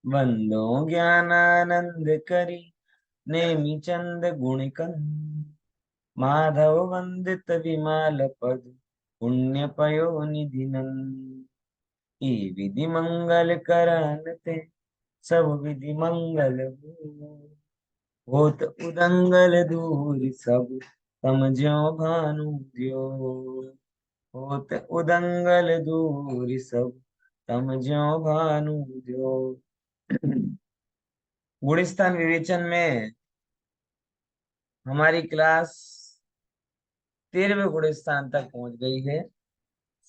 वंदो ज्ञानानंद करी नेमि चंद गुणिकन माधव वंदित विमाल पद पुण्य पयो निधिनन। ई विधि मंगल करन ते सब विधि मंगल हो। होत उदंगल दूर सब तम ज्यों भानु ज्यो। होत उदंगल दूर सब तम ज्यों भानु ज्यो। गुणस्थान विवेचन में हमारी क्लास 13वें गुणस्थान तक पहुंच गई है।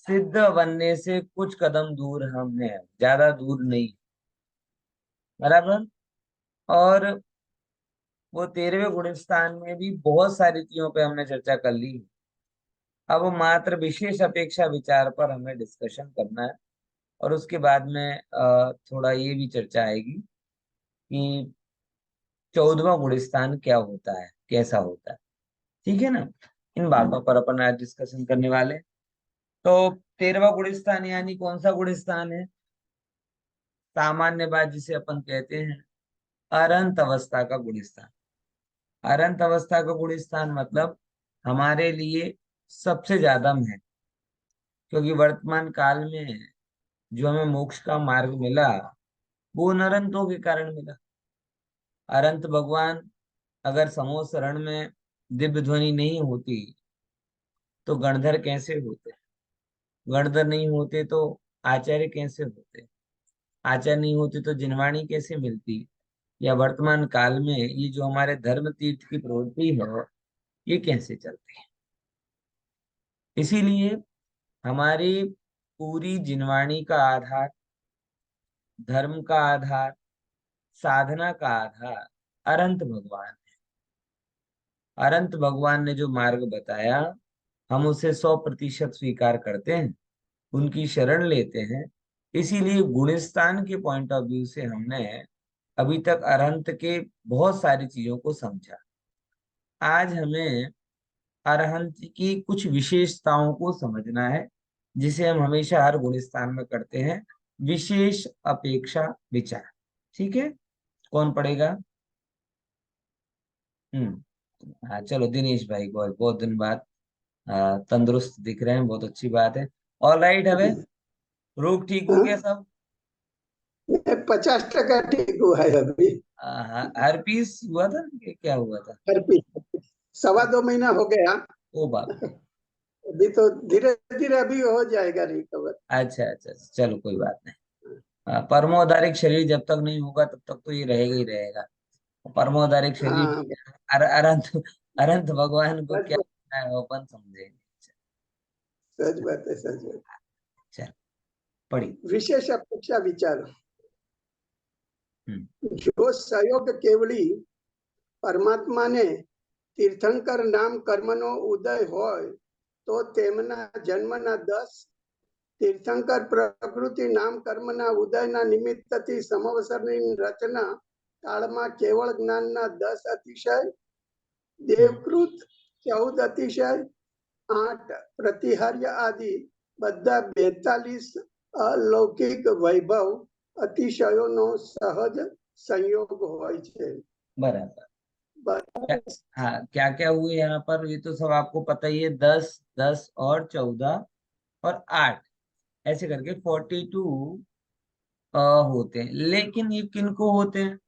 सिद्ध बनने से कुछ कदम दूर हम हैं, ज्यादा दूर नहीं, बराबर। और वो 13वें गुणस्थान में भी बहुत सारी चीजों पे हमने चर्चा कर ली। अब मात्र विशेष अपेक्षा विचार पर हमें डिस्कशन करना है। और उसके बाद में थोड़ा ये भी चर्चा आएगी कि 14वां गुणस्थान क्या होता है, कैसा होता है। ठीक है ना। इन बातों पर अपन आज डिस्कशन करने वाले हैं। तो 13वां गुणस्थान यानी कौन सा गुणस्थान है? सामान्य बात जिसे अपन कहते हैं अरंत अवस्था का गुणस्थान। अरंत अवस्था का गुणस्थान मतलब हमारे लिए सबसे ज्यादा महत्व, क्योंकि वर्तमान काल में जो हमें मोक्ष का मार्ग मिला वो उन अरंतों के कारण मिला। अरंत भगवान अगर समूह शरण में दिव्य ध्वनि नहीं होती तो गणधर कैसे होते? गणधर नहीं होते तो आचार्य कैसे होते? आचार्य नहीं होते तो जिनवाणी कैसे मिलती? या वर्तमान काल में ये जो हमारे धर्म तीर्थ की प्रवृत्ति है ये कैसे चलती है? इसीलिए हमारी पूरी जिनवाणी का आधार, धर्म का आधार, साधना का आधार अनंत भगवान है। अनंत भगवान ने जो मार्ग बताया हम उसे 100% स्वीकार करते हैं, उनकी शरण लेते हैं। इसीलिए गुणस्थान के पॉइंट ऑफ व्यू से हमने अभी तक अरहंत के बहुत सारी चीजों को समझा। आज हमें अरहंत की कुछ विशेषताओं को समझना है, जिसे हम हमेशा हर गुणस्थान में करते हैं, विशेष अपेक्षा विचार। ठीक है। कौन पढ़ेगा? हाँ चलो, दिनेश भाई को बहुत दिन बाद तंदुरुस्त दिख रहे हैं, बहुत अच्छी बात है। All right. हमें रोग ठीक हो गया हाँ, सब? 50% ठीक हुआ है अभी। हर पीस हुआ था कि क्या हुआ था? हर पीस 1.25 महीना हो गया। ओ बाप रे। अभी तो धीरे धीरे अभी हो जाएगा रिकवर। अच्छा अच्छा अच्छा, चलो कोई बात नहीं। परमोदारिक शरीर जब तक नहीं होगा तब तक तो ये रहेगा ही रहेगा। परमोदारिक शरीर हाँ, अनंत अनंत भगवान को सच क्या बात, करना है वो अपन समझेंगे। सच बात है, सच बात। चल पढ़ी। विशेष अपेक्षा विचार। हम्म। जो सहयोग केवली परमात्मा ने तीर्थंकर नाम कर्मનો ઉદય હોય તો તેમના જન્મના 10 તીર્થંકર પ્રકૃતિ નામ કર્મના ઉદયના નિમિત્તથી સમવસરની રચના કાળમાં કેવળ જ્ઞાનના 10 અતિશય, हम्म। દેવકૃત 14 અતિશય, 8 પ્રતિહાર્ય આદि બધા 42 અલૌકિક વૈભવ અતિશયોનો સહજ સંયોગ હોય છે। बराबर। क्या, बराबर। हाँ क्या क्या हुए यहाँ पर ये तो सब आपको पता ही है। 10, 10 और 14 और 8 ऐसे करके 42 होते हैं। लेकिन ये किनको होते हैं?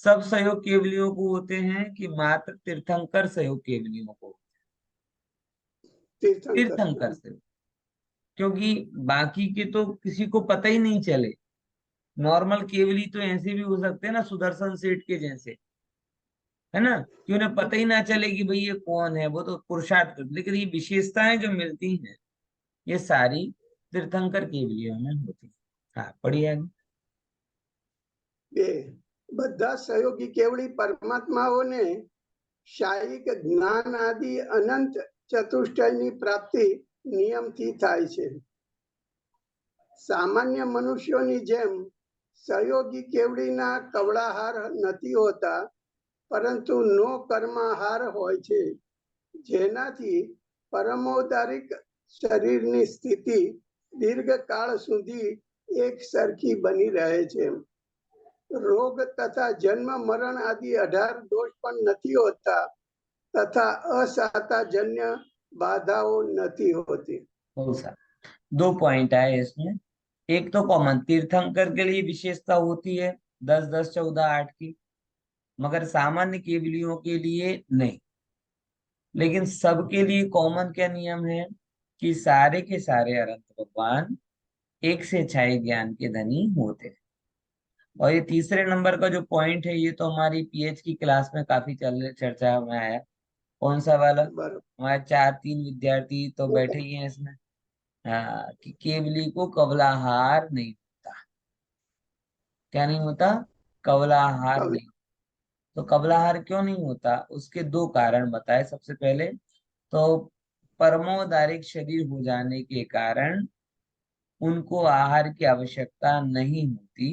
सब सहयोग केवलियों को होते हैं कि मात्र तीर्थंकर सहयोग केवलियों को? तीर्थंकर तीर्थंकर से, क्योंकि बाकी के तो किसी को पता ही नहीं चले। नॉर्मल केवली तो ऐसे भी हो सकते हैं ना, सुदर्शन सेठ के जैसे, है ना, कि उन्हें पता ही ना चले कि भाई ये कौन है, वो तो पुरुषार्थ करते। लेकिन ये विशेषताएं जो मिलती हैं ये सारी तीर्थंकर केवलियों में होती है। हाँ पढ़िए आगे। બે બધા સહયોગી કેવળી પરમાત્માઓને શાયિક જ્ઞાન આદि અનંત ચતુષ્ટયની પ્રાપ્તિ નિયમથી થાય છે। સામાન્ય મનુષ્યોની જેમ સહયોગી કેવડીના કવળાહાર નથી હોતા, પરંતુ નો કર્માહાર હોય છે, જેનાથી પરમોદારિક શરીરની સ્થિતિ દીર્ઘકાળ સુધી એક સરખી બની રહે છે। રોગ તથા જન્મ મરણ આદિ 18 દોષ પણ નથી હોતા તથા અસાતાજન્ય બાધાઓ નથી होती। बहुत सारा। दो पॉइंट आए इसमें। एक तो कॉमन तीर्थंकर के लिए विशेषता होती है 10 10 14 8 की, मगर सामान्य केवलियों के लिए नहीं। लेकिन सबके लिए कॉमन क्या नियम है कि सारे के सारे अनंत भगवान एक से छाये ज्ञान के धनी होते हैं। और ये तीसरे नंबर का जो पॉइंट है, ये तो हमारी पीएच की क्लास में काफी चर्चा में आया। कौन सा वाला? बराबर। हमारे 4 3 विद्यार्थी तो बैठे ही हैं इसमें। हाँ, कि केवली को कवलाहार नहीं होता। क्या नहीं होता? कवलाहार कवि नहीं। तो कवलाहार क्यों नहीं होता? उसके दो कारण बताए। सबसे पहले तो परमोदारिक शरीर हो जाने के कारण उनको आहार की आवश्यकता नहीं होती।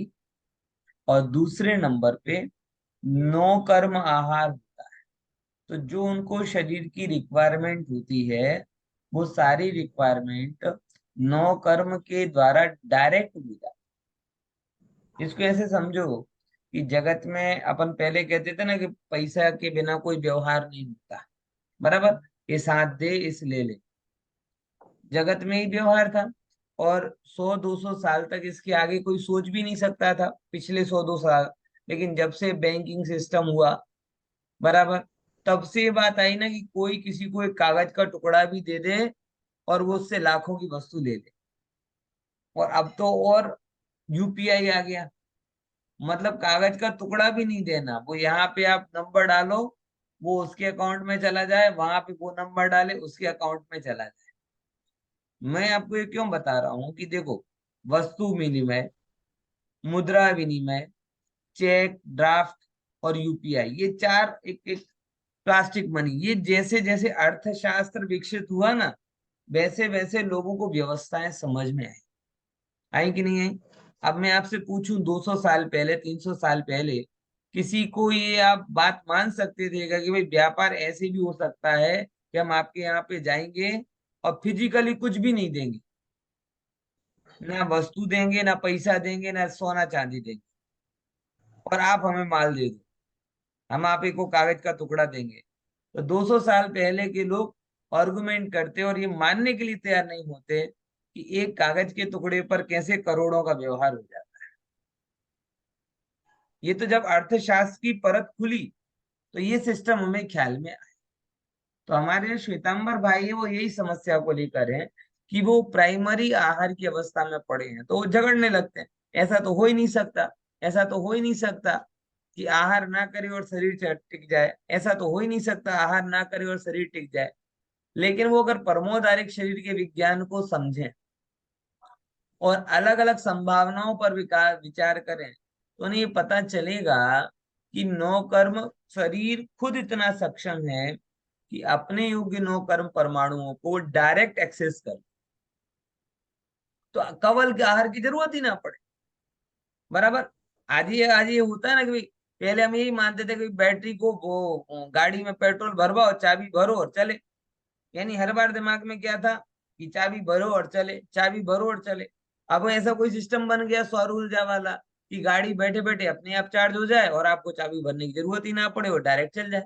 और दूसरे नंबर पे नो कर्म आहार होता है। तो जो उनको शरीर की रिक्वायरमेंट होती है, वो सारी रिक्वायरमेंट नो कर्म के द्वारा डायरेक्ट हो जाती है। इसको ऐसे समझो कि जगत में अपन पहले कहते थे ना कि पैसा के बिना कोई व्यवहार नहीं होता, बराबर। ये साथ दे इस ले ले, जगत में ही व्यवहार था। और 100 200 साल तक इसके आगे कोई सोच भी नहीं सकता था, पिछले 100 2 साल। लेकिन जब से बैंकिंग सिस्टम हुआ, बराबर, तब से ये बात आई ना कि कोई किसी को एक कागज का टुकड़ा भी दे दे और वो उससे लाखों की वस्तु ले ले। और अब तो और यूपीआई आ गया। मतलब कागज का टुकड़ा भी नहीं देना, वो यहाँ पे आप नंबर डालो, वो उसके अकाउंट में चला जाए, वहां पे वो नंबर डाले, उसके अकाउंट में चला जाए। मैं आपको ये क्यों बता रहा हूँ कि देखो, वस्तु विनिमय, मुद्रा विनिमय, चेक, ड्राफ्ट और यूपीआई, ये चार, एक एक प्लास्टिक मनी, ये जैसे जैसे अर्थशास्त्र विकसित हुआ ना, वैसे वैसे लोगों को व्यवस्थाएं समझ में आई। आई कि नहीं आई? अब मैं आपसे पूछूं 200 साल पहले, 300 साल पहले, किसी को ये आप बात मान सकते थे कि भाई व्यापार ऐसे भी हो सकता है कि हम आपके यहाँ पे जाएंगे और फिजिकली कुछ भी नहीं देंगे, ना वस्तु देंगे, ना पैसा देंगे, ना सोना चांदी देंगे, और आप हमें माल दे दो, हम आप ही को कागज का टुकड़ा देंगे? तो 200 साल पहले के लोग आर्गुमेंट करते और ये मानने के लिए तैयार नहीं होते कि एक कागज के टुकड़े पर कैसे करोड़ों का व्यवहार हो जाता है। ये तो जब अर्थशास्त्र की परत खुली तो ये सिस्टम हमें ख्याल में आया। तो हमारे जो श्वेतांबर भाई है, वो यही समस्या को लेकर है कि वो प्राइमरी आहार की अवस्था में पड़े हैं, तो वो झगड़ने लगते हैं। ऐसा तो हो ही नहीं सकता, ऐसा तो हो ही नहीं सकता कि आहार ना करे और शरीर टिक जाए, ऐसा तो हो ही नहीं सकता आहार ना करे और शरीर टिक जाए। लेकिन वो अगर परमोदारिक शरीर के विज्ञान को समझें और अलग अलग संभावनाओं पर विचार करें, तो उन्हें ये पता चलेगा कि नौ कर्म शरीर खुद इतना सक्षम है कि अपने योग्य नौ कर्म परमाणुओं को डायरेक्ट एक्सेस कर, तो कवल के आहार की जरूरत ही ना पड़े, बराबर। आज ये होता है ना कि भाई, पहले हम यही मानते थे कि बैटरी को वो गाड़ी में पेट्रोल भरवाओ, चाबी भरो और चले। यानी हर बार दिमाग में क्या था कि चाबी भरो और चले, चाबी भरो और चले। अब ऐसा कोई सिस्टम बन गया सौर ऊर्जा वाला कि गाड़ी बैठे बैठे अपने आप चार्ज हो जाए और आपको चाबी भरने की जरूरत ही ना पड़े, वो डायरेक्ट चल जाए।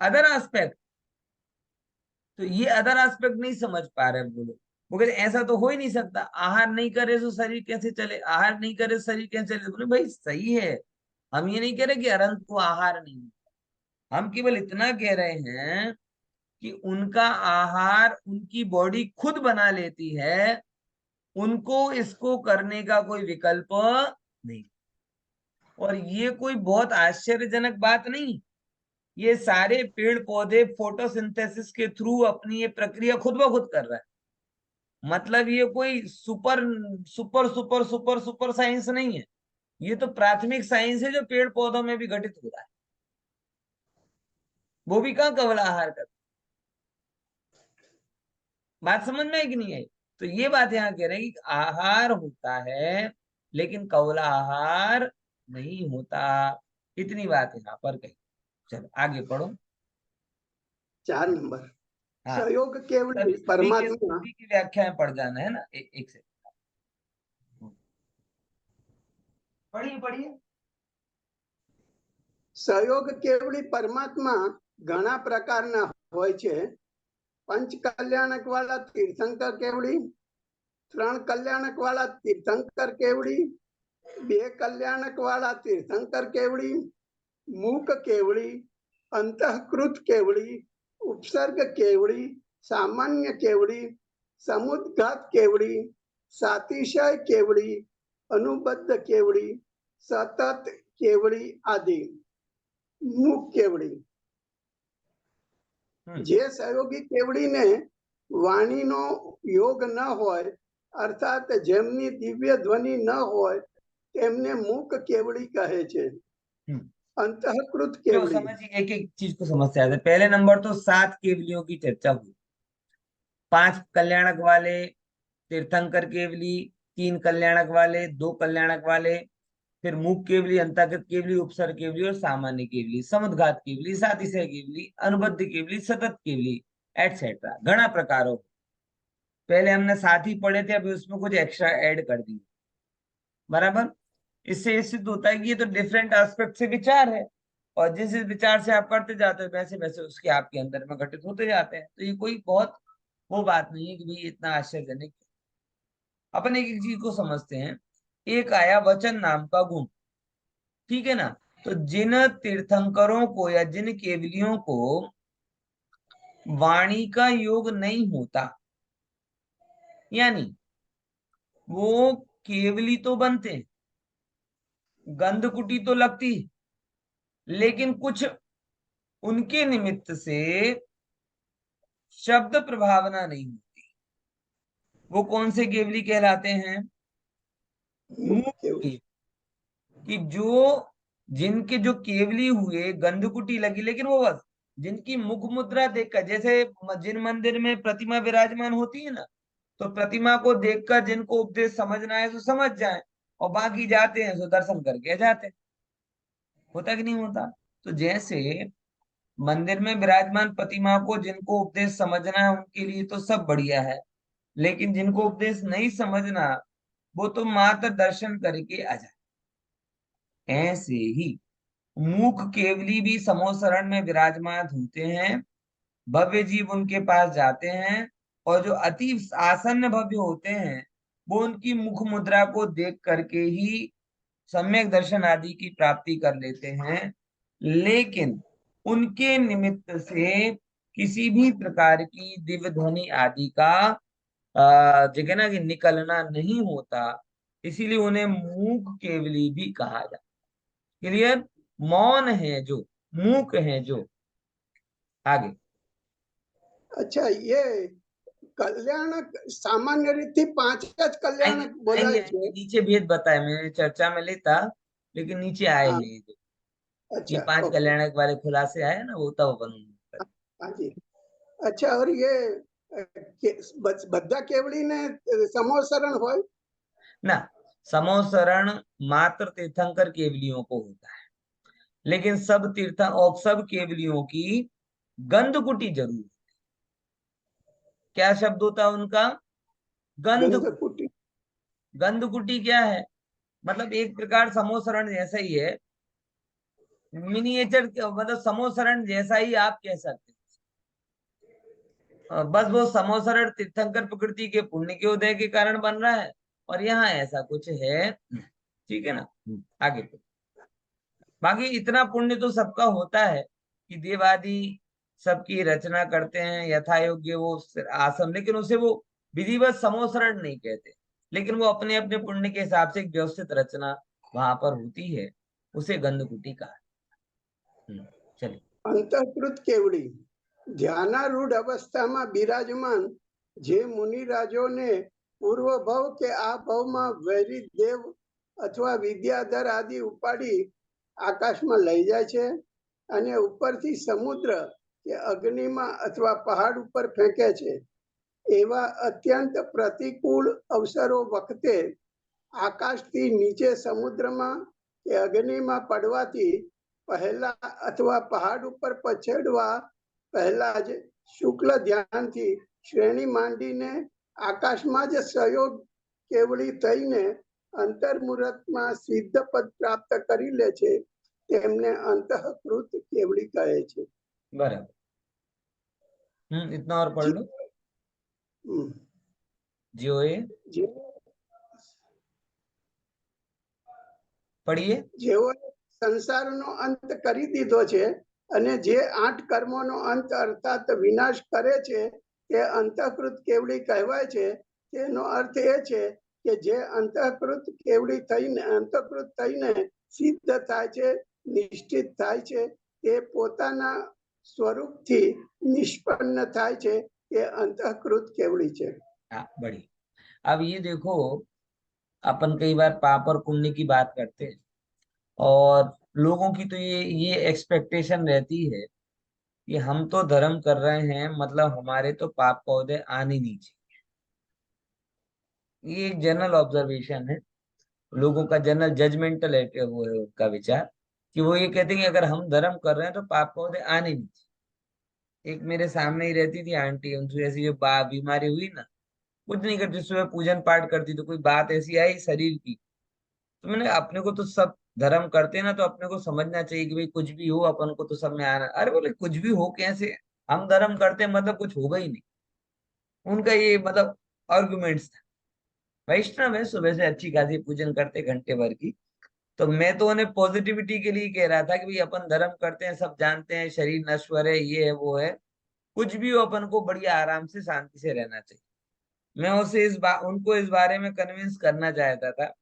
अदर एस्पेक्ट, तो ये अदर एस्पेक्ट नहीं समझ पा रहे वो लोग। वो कहते ऐसा तो हो ही नहीं सकता, आहार नहीं करे तो शरीर कैसे चले, आहार नहीं करे तो शरीर कैसे चले। बोले भाई सही है, हम ये नहीं कह रहे कि अनंत को आहार नहीं, हम केवल इतना कह रहे हैं कि उनका आहार उनकी बॉडी खुद बना लेती है, उनको इसको करने का कोई विकल्प नहीं। और ये कोई बहुत आश्चर्यजनक बात नहीं, ये सारे पेड़ पौधे फोटोसिंथेसिस के थ्रू अपनी ये प्रक्रिया खुद ब खुद कर रहा है। मतलब ये कोई super super super super super science नहीं है, ये तो प्राथमिक साइंस है जो पेड़ पौधों में भी घटित हो रहा है। वो भी कहाँ कवल आहार कर, बात समझ में आई कि नहीं आई? तो ये बात यहाँ कह रहे हैं कि आहार होता है लेकिन कौला आहार नहीं होता। इतनी बात यहाँ पर कही। चलो आगे पढ़ो। 4 नंबर हाँ, सहयोग केवल सभी सभी के परमात्मा सभी की व्याख्याएं पढ़ जाना है ना, एक से। पढ़िए पढ़िए। સહયોગ કેવડી પરમાત્મા ઘણા પ્રકારના હોય છે. પંચ કલ્યાણક વાળા તીર્થંકર કેવડી, 3 કલ્યાણક વાળા તીર્થંકર કેવડી, 2 કલ્યાણક વાળા તીર્થંકર કેવડી, મૂક કેવડી, અંતઃકૃત કેવડી, ઉપસર્ગ કેવડી, સામાન્ય કેવડી, સમુદ્ઘાત કેવડી, સાતિશય કેવડી, અનુબદ્ધ કેવડી, સતત કેવડી આદि. મૂક કેવડી જે સહયોગી કેવડીને વાણીનો યોગ ન હોય, અર્થાત જેમની દિવ્ય ધ્વનિ ન હોય, તેમને મૂક કેવડી કહે છે. अंतःकृत क्यों केवड़ी, समझिए, एक एक चीज को समझते आते हैं। पहले नंबर तो 7 केवलियों की चर्चा हुई। 5 कल्याणक वाले, तीर्थंकर केवली, 3 कल्याणक वाले, 2 कल्याणक वाले, फिर मूक केवली, अंतर्गत केवली, उपसर्ग केवली और सामान्य केवली, समुद्घात केवली, सातिशय केवली, अनुबद्ध केवली, सतत केवली, एटसेट्रा, घना प्रकारों। पहले हमने 7 ही पढ़े थे, अभी उसमें कुछ एक्स्ट्रा ऐड कर दिए। बराबर। इससे ये सिद्ध होता है कि ये तो डिफरेंट एस्पेक्ट से विचार है, और जिस जिस विचार से आप करते जाते हो वैसे वैसे उसके आपके अंदर में घटित होते जाते हैं। तो ये कोई बहुत वो बात नहीं है कि भाई इतना आश्चर्यजनक। अपन एक एक चीज को समझते हैं। एक आया वचन नाम का गुण, ठीक है ना। तो जिन तीर्थंकरों को या जिन केवलियों को वाणी का योग नहीं होता, यानी वो केवली तो बनते, गंधकुटी तो लगती, लेकिन कुछ उनके निमित्त से शब्द प्रभावना नहीं होती, वो कौन से केवली कहलाते हैं? मूक मूक केवड़ी. केवली। कि जो जिनके जो केवली हुए, गंधकुटी लगी, लेकिन वो बस जिनकी मुख मुद्रा देखकर, जैसे जिन मंदिर में प्रतिमा विराजमान होती है ना, तो प्रतिमा को देखकर जिनको उपदेश समझना है तो समझ जाए, और बाकी जाते हैं तो दर्शन करके जाते हैं। होता कि नहीं होता? तो जैसे मंदिर में विराजमान प्रतिमा को जिनको उपदेश समझना है उनके लिए तो सब बढ़िया है, लेकिन जिनको उपदेश नहीं समझना, वो तो मात्र दर्शन करके आ जाए। ऐसे ही मूक केवली भी समोसरण में विराजमान होते हैं, भव्य जीव उनके पास जाते हैं, और जो अति आसन्न भव्य होते हैं वो उनकी मुख मुद्रा को देख करके ही सम्यक दर्शन आदि की प्राप्ति कर लेते हैं। लेकिन उनके निमित्त से किसी भी प्रकार की दिव्य ध्वनि आदि का जो है ना कि निकलना नहीं होता, इसीलिए उन्हें मूक केवली भी कहा जाता। क्लियर? मौन है जो, मूक है जो। आगे अच्छा, ये कल्याणक सामान्य रीति 5 જ आएंगे કલ્યાણક બોલાય आएंगे છે. आएंगे, नीचे भेद बताए मैंने, चर्चा में लेता, लेकिन नीचे आए हाँ, हैं ये जो ये अच्छा, 5 ओके. कल्याणक वाले खुलासे आए ना, वो तब अपन हाँ जी. अच्छा, और ये બધા કેવડીને સમોસરણ હોય? ना। समोसरण मात्र तीर्थंकर केवलियों को होता है, लेकिन सब तीर्थ और सब केवलियों की गंधकुटी जरूर। क्या शब्द होता है उनका? गंधकुटी। ગંધકુટી. गंधकुटी क्या है? मतलब एक प्रकार समोसरण जैसा ही है, मिनिएचर, मतलब समोसरण जैसा ही आप कह सकते हैं। बस वो समोसरण तीर्थंकर प्रकृति के पुण्य के उदय के कारण बन रहा है, और यहाँ ऐसा कुछ है। ठीक है ना। आगे तो बाकी इतना पुण्य तो सबका होता है कि देवादि सबकी रचना करते हैं यथा योग्य वो आसन, लेकिन उसे वो विधिवत समोसरण नहीं कहते, लेकिन वो अपने अपने पुण्य के हिसाब से एक व्यवस्थित रचना वहां पर होती है, उसे गंधकुटी कहा। चलिए। અંતઃકૃત કેવડી ધ્યાનારૂઢ અવસ્થામાં બિરાજમાન જે મુનિરાજોને પૂર્વ ભવ કે આ ભવમાં વૈરી દેવ અથવા વિદ્યાધર આદि ઉપાડી આકાશમાં લઈ જાય છે અને ઉપરથી સમુદ્ર કે અગ્નિમાં અથવા પહાડ ઉપર ફેંકે છે. એવા અત્યંત પ્રતિકૂળ અવસરો વખતે આકાશથી નીચે સમુદ્રમાં કે અગ્નિમાં પડવાથી પહેલા અથવા પહાડ ઉપર પછેડવા પહેલા જ શુક્લ ધ્યાનથી શ્રેણી માંડીને આકાશમાં જ સહયોગ કેવડી થઈને અંતર્મુહૂર્તમાં સિદ્ધ પદ પ્રાપ્ત કરી લે છે તેમને અંતઃકૃત કેવડી કહે છે. बराबर. इतना और पढ़ लो. હમ. जो ये જે पढ़िए. જેઓએ સંસારનો અંત કરી દીધો છે અને જે 8 કર્મોનો અંત અર્થાત વિનાશ કરે છે તે અંતઃકૃત કેવડી કહેવાય છે. તેનો અર્થ એ છે કે જે અંતઃકૃત થઈને સિદ્ધ થાય છે, નિશ્ચિત થાય છે, તે પોતાના સ્વરૂપથી નિષ્પન્ન થાય છે, તે અંતઃકૃત કેવડી છે. हाँ, बढ़िया. अब ये देखो, अपन कई बार पाप और पुण्य की बात करते हैं, और लोगों की तो ये एक्सपेक्टेशन रहती है कि हम तो धर्म कर रहे हैं, मतलब हमारे तो पाप पौधे आने नहीं चाहिए. ये एक जनरल ऑब्जर्वेशन है लोगों का, जनरल जजमेंटल है कि वो है उनका विचार, कि वो ये कहते हैं कि अगर हम धर्म कर रहे हैं तो पाप पौधे आने नहीं चाहिए. एक मेरे सामने ही रहती थी आंटी, उनसे ऐसी जो बीमारी हुई ना, कुछ नहीं करती, सुबह पूजन पाठ करती, तो कोई बात ऐसी आई शरीर की, तो मैंने, अपने को तो सब धर्म करते हैं ना, तो अपने को समझना चाहिए कि भाई कुछ भी हो अपन को तो सब में आना. अरे बोले कुछ भी हो कैसे, हम धर्म करते हैं मतलब कुछ होगा ही नहीं. उनका ये मतलब आर्गुमेंट्स था. वैष्णव है, सुबह से अच्छी खासी पूजन करते घंटे भर की. तो मैं तो उन्हें पॉजिटिविटी के लिए कह रहा था कि भाई अपन धर्म करते हैं, सब जानते हैं शरीर नश्वर है, ये है वो है, कुछ भी हो अपन को बढ़िया आराम से शांति से रहना चाहिए. मैं उसे उनको इस बारे में कन्विंस करना चाहता था,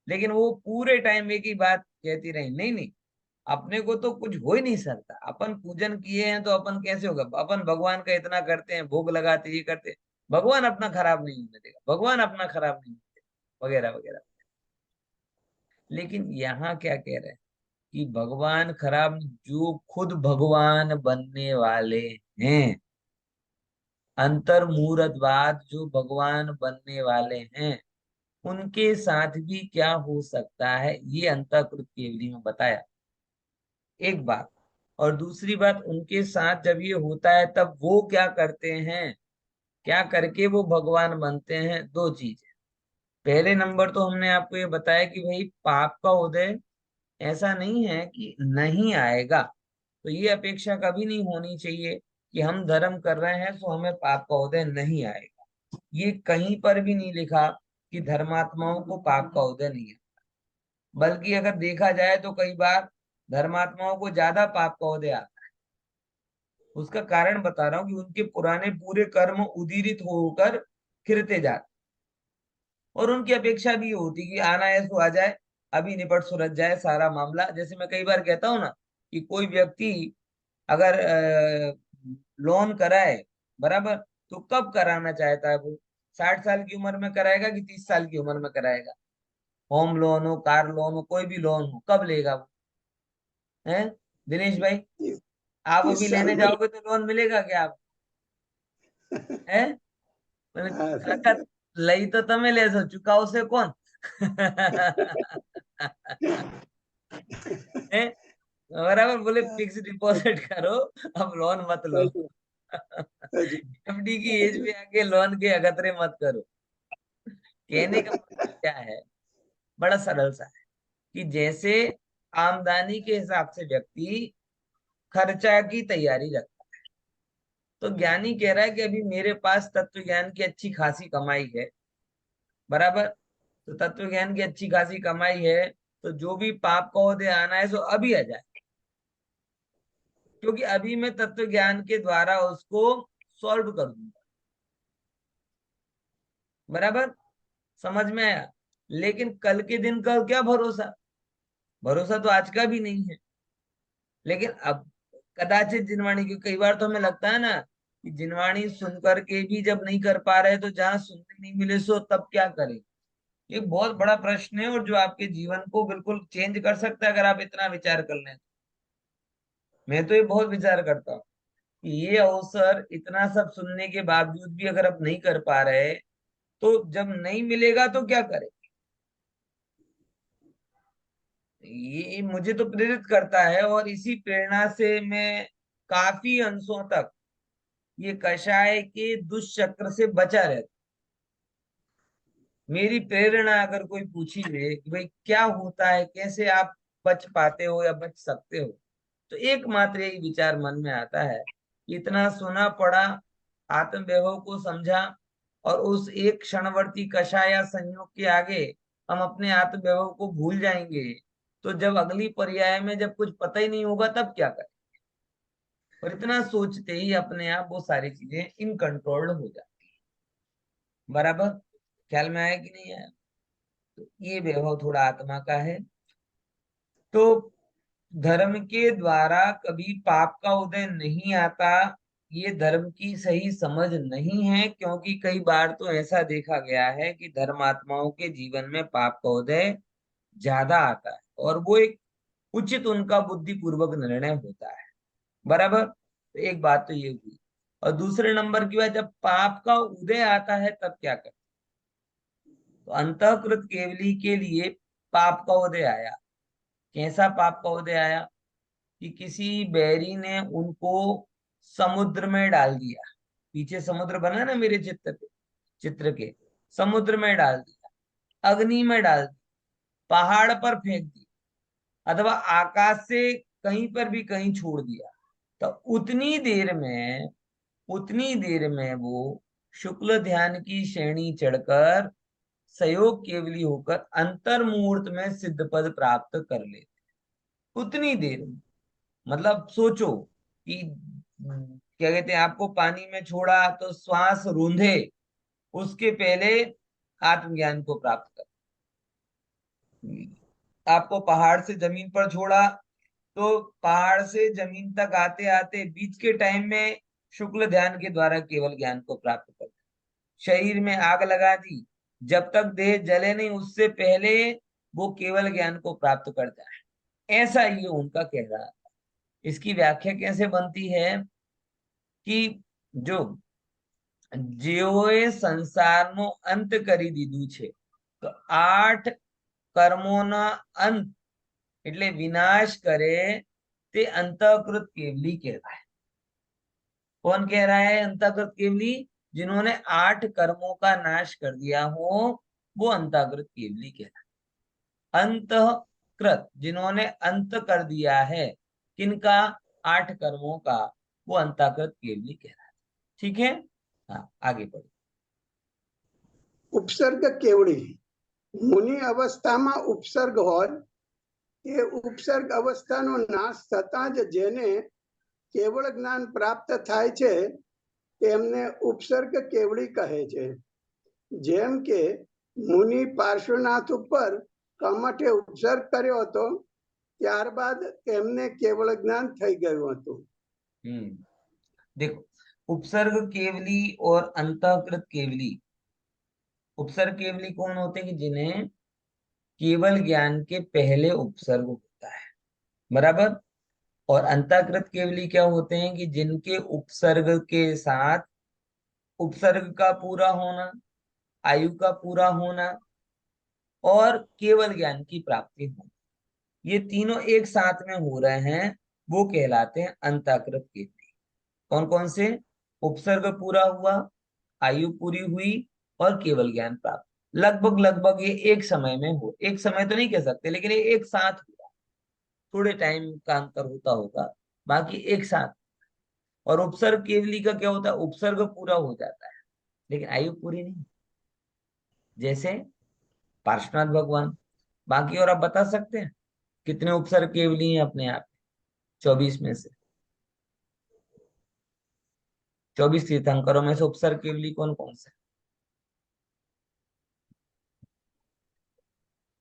लेकिन वो पूरे टाइम एक ही बात कहती रही, नहीं नहीं, अपने को तो कुछ हो ही नहीं सकता, अपन पूजन किए हैं तो अपन कैसे होगा, अपन भगवान का इतना करते हैं, भोग लगाते, ये करते हैं, भगवान अपना खराब नहीं होने देगा, भगवान अपना खराब नहीं होने देगा, वगैरह वगैरह. लेकिन यहाँ क्या कह रहे हैं कि भगवान खराब नहीं, जो खुद भगवान बनने वाले हैं, अंतर्मुहूर्तवाद जो भगवान बनने वाले हैं, उनके साथ भी क्या हो सकता है, ये अंतःकृत केवली में बताया. एक बात. और दूसरी बात, उनके साथ जब ये होता है तब वो क्या करते हैं, क्या करके वो भगवान बनते हैं, दो चीजें. पहले नंबर तो हमने आपको ये बताया कि भाई पाप का उदय ऐसा नहीं है कि नहीं आएगा, तो ये अपेक्षा कभी नहीं होनी चाहिए कि हम धर्म कर रहे हैं तो हमें पाप का उदय नहीं आएगा. ये कहीं पर भी नहीं लिखा कि धर्मात्माओं को पाप का उदय नहीं है. बल्कि अगर देखा जाए तो कई बार धर्मात्माओं को ज्यादा पाप का उदय आता है. उसका कारण बता रहा हूँ कि उनके पुराने पूरे कर्म उदीरित होकर फिरते जाते, और उनकी अपेक्षा भी ये होती कि आना है तो आ जाए, अभी निपट सुलझ जाए सारा मामला. जैसे मैं कई बार कहता हूँ ना कि कोई व्यक्ति अगर लोन कराए, बराबर, तो कब कराना चाहता है वो, 60 साल की उम्र में कराएगा कि 30 साल की उम्र में कराएगा. होम लोन हो, कार लोन हो, कोई भी लोन हो, कब लेगा वो, है दिनेश भाई? आप अभी 30 साल लेने में जाओगे तो लोन मिलेगा क्या आप, है? मैंने हाँ, काका, लई तो तमे लेशो, चुकावशे कोण? है? बराबर. बोले फिक्स डिपॉजिट करो, अब लोन मत लो. સાચું, સાચું. एफडी की एज पे आके लोन के अगतरे मत करो. कहने का मतलब क्या है, बड़ा सरल सा है, कि जैसे आमदनी के हिसाब से व्यक्ति खर्चा की तैयारी रखता, तो ज्ञानी कह रहा है कि अभी मेरे पास तत्व ज्ञान की अच्छी खासी कमाई है, बराबर, तो तत्व ज्ञान की अच्छी खासी कमाई है, तो जो भी पाप का ओहदे आना है सो अभी आ जाए, क्योंकि अभी मैं तत्व ज्ञान के द्वारा उसको सॉल्व कर दूंगा. बराबर, समझ में आया? लेकिन कल के दिन का क्या भरोसा, भरोसा तो आज का भी नहीं है. लेकिन अब कदाचित जिनवाणी की, कई बार तो हमें लगता है ना कि जिनवाणी सुन करके भी जब नहीं कर पा रहे, तो जहां सुनने नहीं मिले सो तब क्या करें. ये बहुत बड़ा प्रश्न है, और जो आपके जीवन को बिल्कुल चेंज कर सकता है अगर आप इतना विचार कर लें. मैं तो ये बहुत विचार करता हूँ कि ये अवसर इतना सब सुनने के बावजूद भी अगर आप नहीं कर पा रहे, तो जब नहीं मिलेगा तो क्या करें. ये मुझे तो प्रेरित करता है, और इसी प्रेरणा से मैं काफी अंशों तक ये कषाय के दुष्चक्र से बचा रहता. मेरी प्रेरणा अगर कोई पूछी ले कि भाई क्या होता है, कैसे आप बच पाते हो या बच सकते हो, तो एकमात्र यही विचार मन में आता है कि इतना सुना पढ़ा, आत्मवैभव को समझा, और उस एक क्षणवर्ती कषा या संयोग के आगे हम अपने आत्मवैभव को भूल जाएंगे, तो जब अगली पर्याय में जब कुछ पता ही नहीं होगा तब क्या करें। और इतना सोचते ही अपने आप वो सारी चीजें इन कंट्रोल्ड हो जाती। बराबर ख्याल में आया कि नहीं आया? तो ये वैभव थोड़ा आत्मा का है। तो धर्म के द्वारा कभी पाप का उदय नहीं आता, ये धर्म की सही समझ नहीं है, क्योंकि कई बार तो ऐसा देखा गया है कि धर्मात्माओं के जीवन में पाप का उदय ज्यादा आता है, और वो एक उचित उनका बुद्धिपूर्वक निर्णय होता है। बराबर, तो एक बात तो ये हुई। और दूसरे नंबर की बात, जब पाप का उदय आता है तब क्या करते? तो अंतःकृत केवली के लिए पाप का उदय आया। कैसा पाप का उदय आया? कि किसी बैरी ने उनको समुद्र में डाल दिया। पीछे समुद्र बना ना मेरे चित्र के, समुद्र में डाल दिया, अग्नि में डाल दिया, पहाड़ पर फेंक दिया, अथवा आकाश से कहीं पर भी कहीं छोड़ दिया। तो उतनी देर में वो शुक्ल ध्यान की श्रेणी चढ़कर सहयोग केवली होकर अंतर मुहूर्त में सिद्ध पद प्राप्त कर लेते। उतनी देर में, मतलब सोचो कि क्या कहते हैं, आपको पानी में छोड़ा तो श्वास रूंधे उसके पहले आत्मज्ञान को प्राप्त कर, आपको पहाड़ से जमीन पर छोड़ा तो पहाड़ से जमीन तक आते आते बीच के टाइम में शुक्ल ध्यान के द्वारा केवल ज्ञान को प्राप्त कर, शरीर में आग लगा दी, जब तक देह जले नहीं उससे पहले वो केवल ज्ञान को प्राप्त कर जाए। ऐसा ये उनका कहना। इसकी व्याख्या कैसे बनती है कि जो જેઓએ સંસારનો અંત કરી દીધું છે, તો 8 કર્મોના અંત એટલે વિનાશ કરે તે अंतःकृत केवली कहलाए। कौन कह रहा है अंतःकृत केवली? जिन्होंने 8 कर्मों का नाश कर दिया हो, वो अंतःकृत केवली कहलाए। अंतःकृत जिन्होंने अंत कर दिया है किनका? 8 कर्मों का, वो अंतःकृत केवली कहलाए। ठीक है, हाँ आगे बढ़ो। ઉપસર્ગ કેવડી મુનિ અવસ્થામાં ઉપસર્ગ હોય એ ઉપસર્ગ અવસ્થાનો નાશ થતાં જ જેને કેવળ જ્ઞાન પ્રાપ્ત થાય છે તેમને ઉપસર્ગ કેવડી કહે છે. જેમ કે મુનિ પાર્શ્વનાથ ઉપર કમઠે ઉપસર્ગ કર્યો હતો, ત્યારબાદ તેમને કેવળ જ્ઞાન થઈ ગયું હતું. देखो, उपसर्ग केवली और अंतःकृत केवली, उपसर्ग केवली कौन होते हैं? कि जिन्हें केवल ज्ञान के पहले उपसर्ग होता है। बराबर। और अंतःकृत केवली क्या होते हैं? कि जिनके उपसर्ग के साथ उपसर्ग का पूरा होना, आयु का पूरा होना और केवल ज्ञान की प्राप्ति होना, ये तीनों एक साथ में हो रहे हैं, वो कहलाते हैं अंतःकृत केवली। कौन कौन से? उपसर्ग पूरा हुआ, आयु पूरी हुई और केवल ज्ञान प्राप्त। लगभग लगभग ये एक समय में हो, एक समय तो नहीं कह सकते, लेकिन ये एक साथ हुआ। थोड़े टाइम का अंतर होता होगा, बाकी एक साथ। और उपसर्ग केवली का क्या होता है? उपसर्ग पूरा हो जाता है लेकिन आयु पूरी नहीं, जैसे पार्श्वनाथ भगवान। बाकी और आप बता सकते हैं कितने उपसर्ग केवली हैं अपने आप? 24 में से, 24 तीर्थंकरों में से उपसर्ग केवली कौन कौन से?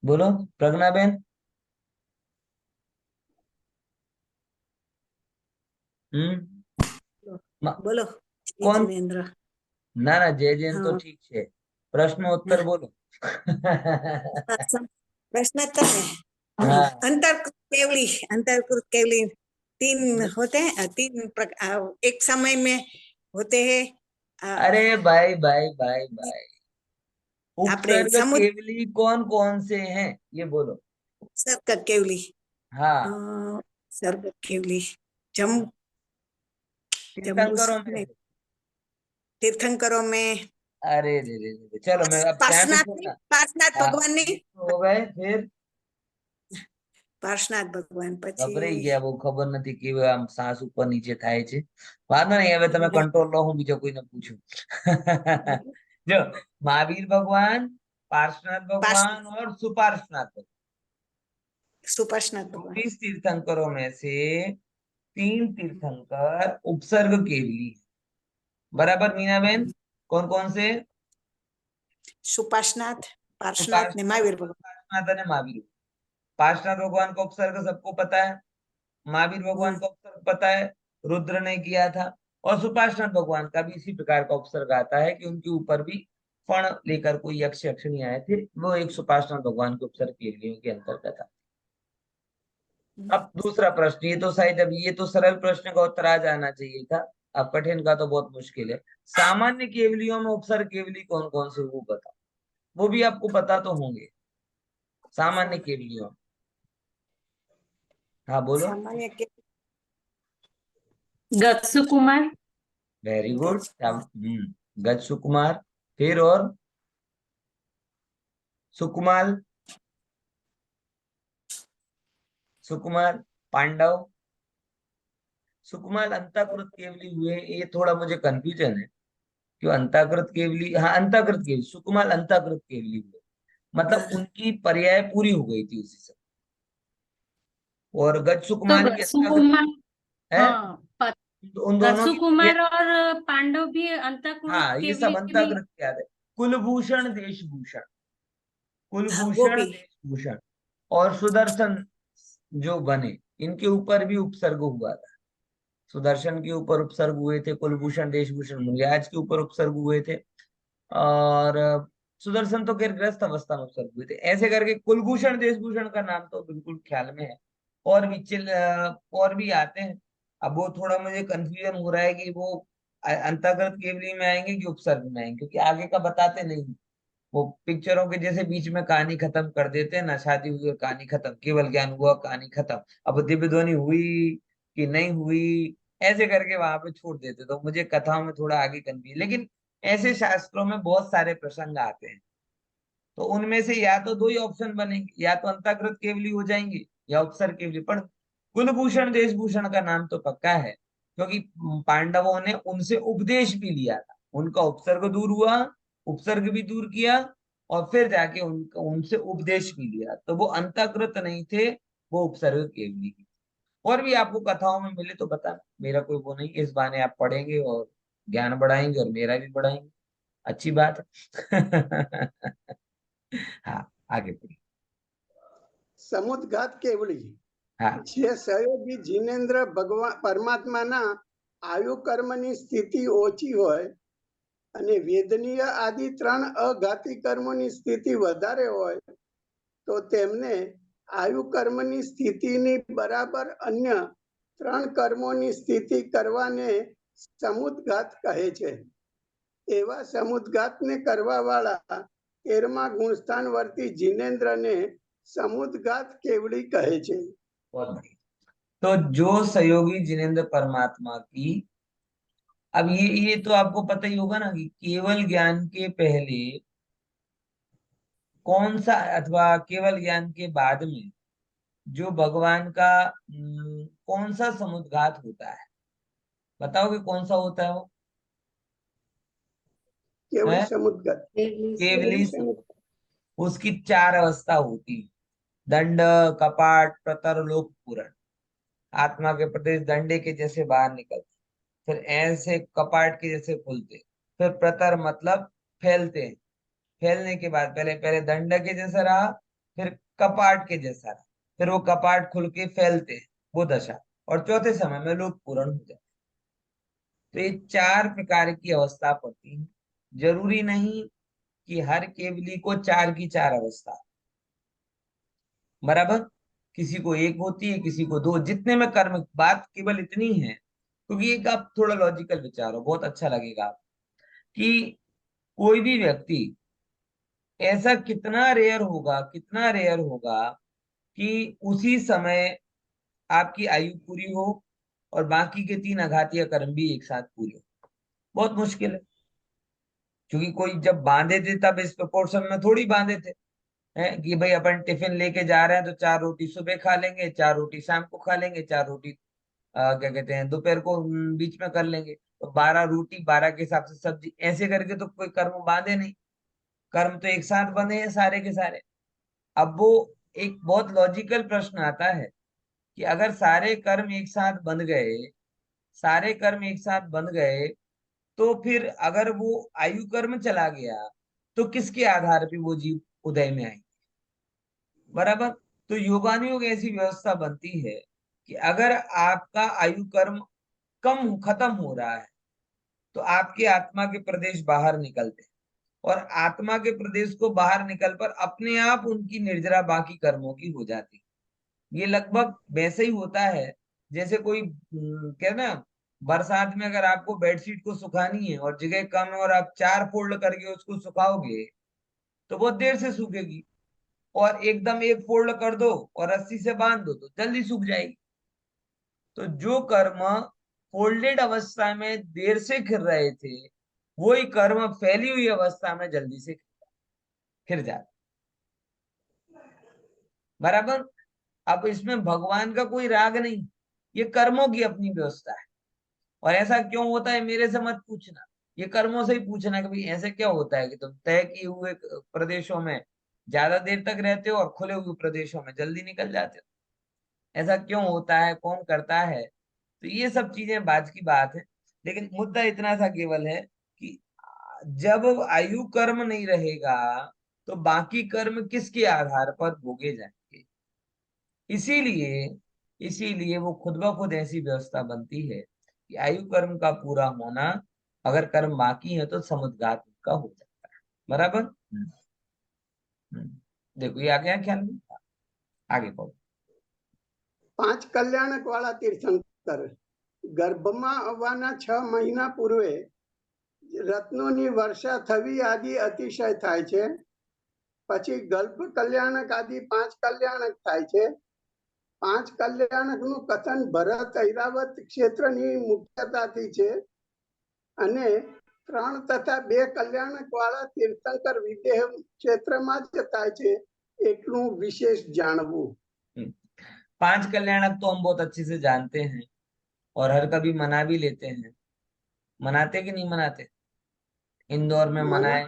बोलो प्रज्ञा बेन। हम्म। म- बोलो जय कौन? जिनेन्द्र। ना ना, जय जैन तो हाँ ठीक है, प्रश्न उत्तर हाँ, बोलो। प्रश्नोत्तर है। हाँ। अंतर्कृत केवली तीन होते हैं, एक समय में होते हैं। अरे भाई भाई भाई भाई, आपने उपसर्ग समुद्र केवली कौन कौन से हैं ये बोलो। सर्ग केवली, हाँ, सर्ग केवली जम्बू तीर्थंकरों में में, से। तीर्थंकरों में अरे रे रे रे, चलो मैं अब ध्यान से सुनना। पार्श्वनाथ हाँ, भगवान ये नहीं, तो हो गए। फिर પાર્શ્વનાથ ભગવાન ગભરાઈ પછી ગયા, બહુ ખબર નથી કે આમ સાસ ઉપર નીચે થાય છે। વાંધો નહીં, હવે તમે કંટ્રોલ લો, હું બીજો કોઈને પૂછું। जो महावीर भगवान, पार्श्वनाथ भगवान और सुपार्श्वनाथ भगवान, સુપાર્શ્વનાથ ભગવાન 24 तीर्थंकरों में से 3 तीर्थंकर उपसर्ग केवली हैं। बराबर मीना बहन? कौन कौन से? સુપાર્શ્વનાથ, પાર્શ્વનાથ ને सुपार्श्वनाथ, મહાવીર ભગવાન। पार्श्वनाथ और महावीर। पार्श्वनाथ भगवान का उपसर्ग सबको पता है, महावीर भगवान का उपसर्ग पता है, रुद्र ने किया था। और सुपार्श्वनाथ भगवान का भी इसी प्रकार का उपसर्ग आता है कि उनके ऊपर भी फण लेकर कोई यक्ष यक्षिणी आए थे, वो एक सुपार्श्वनाथ भगवान के उपसर्ग केवलियों के अंतर्गत था। अब दूसरा प्रश्न, ये तो शायद अब ये तो सरल प्रश्न का उत्तर आ जाना चाहिए था, अब कठिन का तो बहुत मुश्किल है। सामान्य केवलियों में उपसर्ग केवली कौन कौन से, वो बताओ। वो भी आपको पता तो होंगे सामान्य केवलियों। हाँ बोलो। સામાન્ય કે गत सुकुमार, वेरी गुड। गज सुकुमार, फिर और सुकुमाल, सुकुमार, पांडव, सुकुमाल अंताकृत केवली हुए। ये थोड़ा मुझे कंफ्यूजन है क्यों अंताकृत केवली, हाँ अंताकृत केवली, सुकुमाल अंताकृत केवली हुए, मतलब उनकी पर्याय पूरी हो गई थी उसी से। और गज तो सुकुमार भी गत अंताकृत सुकुमार, है, हाँ उन गत दोनों की सुकुमार पर्याय। और पांडव भी अंतःकुरुत हाँ ये सब केवली के भी। अंताकृत याद है। कुलभूषण देशभूषण, હા वो कुलभूषण भी देशभूषण और सुदर्शन जो बने, इनके ऊपर भी उपसर्ग हुआ था। सुदर्शन के ऊपर उपसर्ग हुए थे, कुलभूषण देशभूषण मुनिराज के ऊपर उपसर्ग हुए थे, और सुदर्शन तो खैर ग्रस्त अवस्था में उपसर्ग हुए थे। ऐसे करके कुलभूषण देशभूषण का नाम तो बिल्कुल ख्याल में है। और भी और भी आते हैं। अब वो थोड़ा मुझे कंफ्यूजन हो रहा है कि वो अंतर्गत केवली में आएंगे कि उपसर्ग में आएंगे, क्योंकि आगे का बताते नहीं। वो पिक्चरों के जैसे बीच में कहानी खत्म कर देते हैं ना, शादी हुई और कहानी खत्म, केवल ज्ञान हुआ कहानी खत्म, अब दिव्य ध्वनि हुई कि नहीं हुई, ऐसे करके वहां पे छोड़ देते। तो मुझे कथाओं में थोड़ा आगे कंफ्यूज, लेकिन ऐसे शास्त्रों में बहुत सारे प्रसंग आते हैं, तो उनमें से या तो दो ही ऑप्शन बनेंगे, या तो अंतर्गत केवली हो जाएंगे या उपसर्ग केवली। पर कुलभूषण देशभूषण का नाम तो पक्का है, क्योंकि पांडवों ने उनसे उपदेश भी लिया था, उनका उपसर्ग दूर हुआ, उपसर्ग भी दूर किया, और फिर जाके उनका उनसे उपदेश भी लिया, तो वो अंतर्गत नहीं थे, वो उपसर्ग केवली ही। और भी आपको कथाओं में मिले तो बताना, मेरा कोई वो नहीं, इस बहाने आप पढ़ेंगे और ज्ञान बढ़ाएंगे और मेरा भी बढ़ाएंगे, अच्छी बात है। हाँ आगे बढ़िए। સમુદ્ઘાત કેવડી हाँ જે સહયોગી જીનેન્દ્ર ભગવાન પરમાત્માના આયુ કર્મની સ્થિતિ ઓછી હોય અને વેદનીય આદિ 3 અઘાતી કર્મોની સ્થિતિ વધારે હોય તો તેમને આયુ કર્મની સ્થિતિની બરાબર અન્ય 3 કર્મોની સ્થિતિ કરવાને સમુદ્ઘાત કહે છે। એવા સમુદ્ઘાતને કરવાવાળા 13મા ગુણસ્થાન વર્તી જીનેન્દ્રને સમુદ્ઘાત કેવડી કહે છે। बहुत बढ़िया। तो जो सहयोगी जिनेन्द्र परमात्मा की, अब ये तो आपको पता ही होगा ना कि केवल ज्ञान के पहले कौन सा, अथवा केवल ज्ञान के बाद में जो भगवान का कौन सा समुद्घात होता है, बताओगे कौन सा होता है वो? કેવડી है સમુદ્ઘાત केवली समुद्घात। उसकी 4 अवस्था होती है, दंड, कपाट, प्रतर, लोक पूरण। आत्मा के प्रदेश दंडे के जैसे बाहर निकलते, फिर ऐसे कपाट के जैसे खुलते, फिर प्रतर मतलब फैलते हैं, फैलने के बाद पहले पहले दंड के जैसा रहा, फिर कपाट के जैसा रहा, फिर वो कपाट खुल के फैलते हैं, वो दशा, और चौथे समय में लोक पूर्ण हो जाते। तो ये 4 प्रकार की अवस्था पड़ती है। जरूरी नहीं कि हर केवली को 4 की 4 अवस्था, बराबर, किसी को एक होती है, किसी को दो, जितने में कर्म, बात केवल इतनी है, क्योंकि एक आप थोड़ा लॉजिकल विचारो, बहुत अच्छा लगेगा आप, कि कोई भी व्यक्ति, ऐसा कितना रेयर होगा, कितना रेयर होगा कि उसी समय आपकी आयु पूरी हो और बाकी के 3 आघातीय कर्म भी एक साथ पूरे हो। बहुत मुश्किल है। क्योंकि कोई जब बांधे थे तब इस प्रोपोर्शन में थोड़ी बांधे थे, है कि भाई अपन टिफिन लेके जा रहे हैं तो 4 रोटी सुबह खा लेंगे, 4 रोटी शाम को खा लेंगे, 4 रोटी क्या कहते हैं दोपहर को बीच में कर लेंगे, तो 12 रोटी 12 के हिसाब से सब्जी, ऐसे करके तो कोई कर्म बांधे नहीं। कर्म तो एक साथ बंधे हैं सारे के सारे। अब वो एक बहुत लॉजिकल प्रश्न आता है कि अगर सारे कर्म एक साथ बंध गए, सारे कर्म एक साथ बंध गए, तो फिर अगर वो आयु कर्म चला गया तो किसके आधार पे वो जीव उदय में आएंगे? बराबर। तो योगानुयोग ऐसी व्यवस्था बनती है कि अगर आपका आयु कर्म कम खत्म हो रहा है तो आपके आत्मा के प्रदेश बाहर निकलते हैं, और आत्मा के प्रदेश को बाहर निकल पर अपने आप उनकी निर्जरा बाकी कर्मों की हो जाती है। ये लगभग वैसे ही होता है जैसे कोई क्या ना, बरसात में अगर आपको बेडशीट को सुखानी है और जगह कम है और आप 4 फोल्ड करके उसको सुखाओगे तो बहुत देर से सूखेगी, और एकदम 1 फोल्ड कर दो और रस्सी से बांध दो तो जल्दी सूख जाएगी। तो जो कर्म फोल्डेड अवस्था में देर से खिल रहे थे, वही कर्म फैली हुई अवस्था में जल्दी से खिल जाते। बराबर। अब इसमें भगवान का कोई राग नहीं, ये कर्मों की अपनी व्यवस्था है। और ऐसा क्यों होता है मेरे से मत पूछना, ये कर्मों से ही पूछना कि भाई ऐसे क्या होता है कि तुम तय किए हुए प्रदेशों में ज्यादा देर तक रहते हो और खुले हुए प्रदेशों में जल्दी निकल जाते हो। ऐसा क्यों होता है, कौन करता है? तो ये सब चीजें बात की बात है। लेकिन मुद्दा इतना सा केवल है कि जब आयु कर्म नहीं रहेगा तो बाकी कर्म किसके आधार पर भोगे जाएंगे? इसीलिए इसीलिए वो खुद ब खुद ऐसी व्यवस्था बनती है कि आयु कर्म का पूरा होना, अगर कर्म बाकी है तो समुद्घात का हो जाता है। बराबर। देखो ये आ गया ख्याल में, आगे पढ़ो। 5 કલ્યાણક વાળા તીર્થંકર ગર્ભમાં આવવાના 6 મહિના પૂર્વે રત્નોની વર્ષા થવી આદિ અતિશય થાય છે. પછી ગર્ભ કલ્યાણક આદિ 5 કલ્યાણક થાય છે. 5 કલ્યાણકનું કથન ભરત ઐરાવત ક્ષેત્રની મુખ્યતાથી છે અને 3 તથા 2 કલ્યાણક વાળા તીર્થંકર વિદેહ ક્ષેત્રમાં જ થાય છે એટલું વિશેષ જાણવું. 5 कल्याणक तो हम बहुत अच्छे से जानते हैं और हर कभी मना भी लेते हैं। मनाते कि नहीं मनाते? इंदौर में मनाए,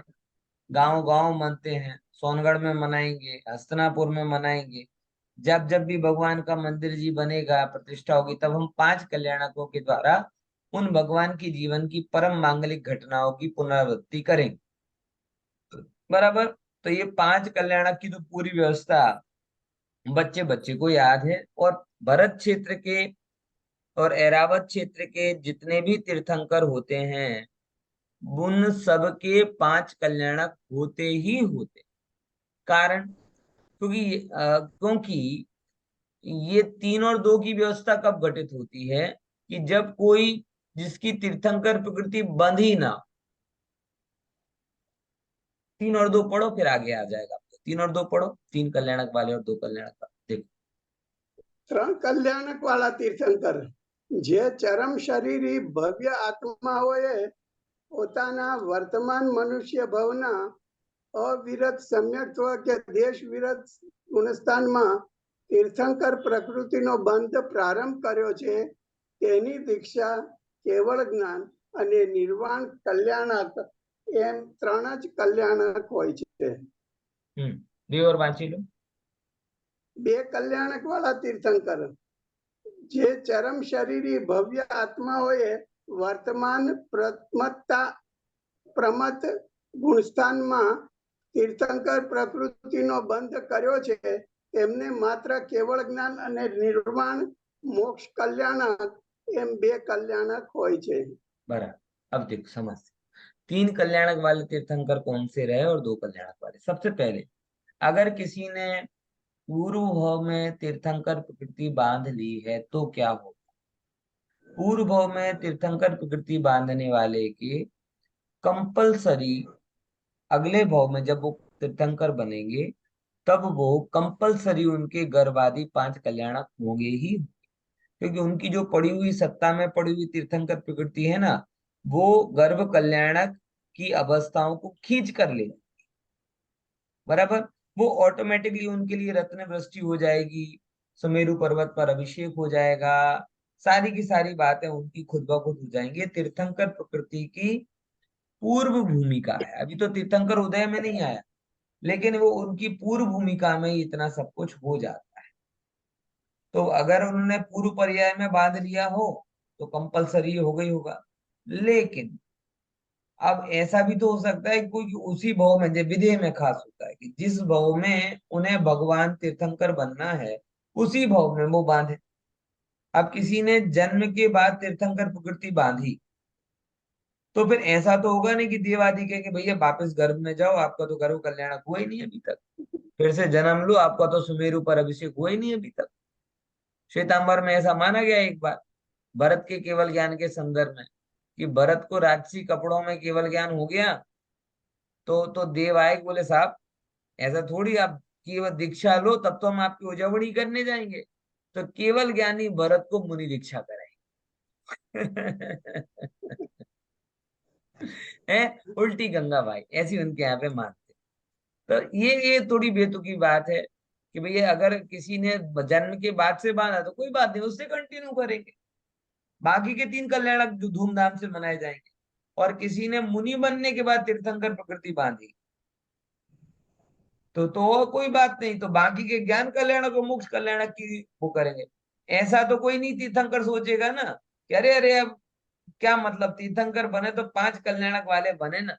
गांव गांव मनते हैं, सोनगढ़ में मनाएंगे, हस्तिनापुर में मनाएंगे। जब जब भी भगवान का मंदिर जी बनेगा, प्रतिष्ठा होगी, तब हम 5 कल्याणकों के द्वारा उन भगवान की जीवन की परम मांगलिक घटनाओं की पुनरावृत्ति करेंगे। बराबर। तो ये 5 कल्याणक की तो पूरी व्यवस्था बच्चे बच्चे को याद है, और भरत क्षेत्र के और ऐरावत क्षेत्र के जितने भी तीर्थंकर होते हैं उन सबके 5 कल्याणक होते ही होते। कारण क्योंकि ये 3 और 2 की व्यवस्था कब घटित होती है कि जब कोई जिसकी तीर्थंकर प्रकृति बंध ही ना। 3 और 2 पढ़ो फिर आगे आ जाएगा आपको। 3 और 2 पढ़ो, 3 कल्याणक वाले और 2 कल्याणक वाले। देखो 3 કલ્યાણક વાળા તીર્થંકર જે ચરમ શરીરી ભવ્ય આત્માઓએ પોતાના વર્તમાન મનુષ્ય ભવના અવિરત સમ્યક્ત્વ કે દેશ વિરત ગુણસ્થાનમાં તીર્થંકર પ્રકૃતિનો બંધ પ્રારંભ કર્યો છે તેની દીક્ષા કેવળ જ્ઞાન અને નિર્વાણ કલ્યાણક એમ 3 જ કલ્યાણક હોય છે. બે और વાંચી લો. 2 કલ્યાણક વાળા તીર્થંકર જે ચરમ શરીરી ભવ્ય આત્માઓએ વર્તમાન પ્રમત ગુણસ્થાનમાં તીર્થંકર પ્રકૃતિનો બંધ કર્યો છે તેમને માત્ર કેવળ જ્ઞાન અને નિર્વાણ મોક્ષ કલ્યાણક એમ 2 કલ્યાણક હોય છે. बराबर। अब देखो समझ, 3 कल्याणक वाले तीर्थंकर कौन से रहे और 2 कल्याणक वाले। सबसे पहले अगर किसी ने पूर्व भाव में तीर्थंकर प्रकृति बांध ली है तो क्या होगा? पूर्व भाव में तीर्थंकर प्रकृति बांधने वाले के कंपलसरी अगले भाव में जब वो तीर्थंकर बनेंगे तब वो कंपलसरी उनके गर्भादि 5 कल्याणक होंगे ही, क्योंकि उनकी जो पड़ी हुई सत्ता में पड़ी हुई तीर्थंकर प्रकृति है ना, वो गर्भ कल्याणक की अवस्थाओं को खींच कर ले, बराबर। वो ऑटोमेटिकली उनके लिए रत्न वृष्टि हो जाएगी, सुमेरु पर्वत पर अभिषेक हो जाएगा, सारी की सारी बातें उनकी खुद ब खुद हो जाएंगी। ये तीर्थंकर प्रकृति की पूर्व भूमिका है। अभी तो तीर्थंकर उदय में नहीं आया, लेकिन वो उनकी पूर्व भूमिका में इतना सब कुछ हो जाता है। तो अगर उन्होंने पूर्व पर्याय में बांध लिया हो तो कंपलसरी हो गई होगा। लेकिन अब ऐसा भी तो हो सकता है कि कोई उसी भाव में, जब विदेह में खास होता है कि जिस भाव में उन्हें भगवान तीर्थंकर बनना है उसी भाव में वो बांधे। अब किसी ने जन्म के बाद तीर्थंकर प्रकृति बांधी तो फिर ऐसा तो होगा नहीं कि देवादि कहे कि भैया वापस गर्भ में जाओ, आपका तो गर्भ कल्याणक हुआ ही नहीं अभी तक, फिर से जन्म लो, आपका तो सुमेरु पर अभिषेक हुआ ही नहीं अभी तक। श्वेतांबर में ऐसा माना गया एक बार भरत के केवल ज्ञान के संदर्भ में कि भरत को राजसी कपड़ों में केवल ज्ञान हो गया तो देव आए, बोले साहब ऐसा थोड़ी, आप केवल दीक्षा लो तब तो हम आपकी उजवणी करने जाएंगे। तो केवल ज्ञानी भरत को मुनि दीक्षा कराई। है उल्टी गंगा भाई, ऐसी उनके यहाँ पे मानते। तो ये थोड़ी बेतुकी बात है कि भैया अगर किसी ने जन्म के बाद से बांधा तो कोई बात नहीं, उससे कंटिन्यू करेंगे, बाकी के 3 कल्याणक जो धूमधाम से मनाए जाएंगे। और किसी ने मुनि बनने के बाद तीर्थंकर प्रकृति बांधी तो कोई बात नहीं, तो बाकी के ज्ञान कल्याणक और मोक्ष कल्याणक की वो करेंगे। ऐसा तो कोई नहीं तीर्थंकर सोचेगा ना कि अरे अरे अब क्या मतलब, तीर्थंकर बने तो 5 कल्याणक वाले बने ना,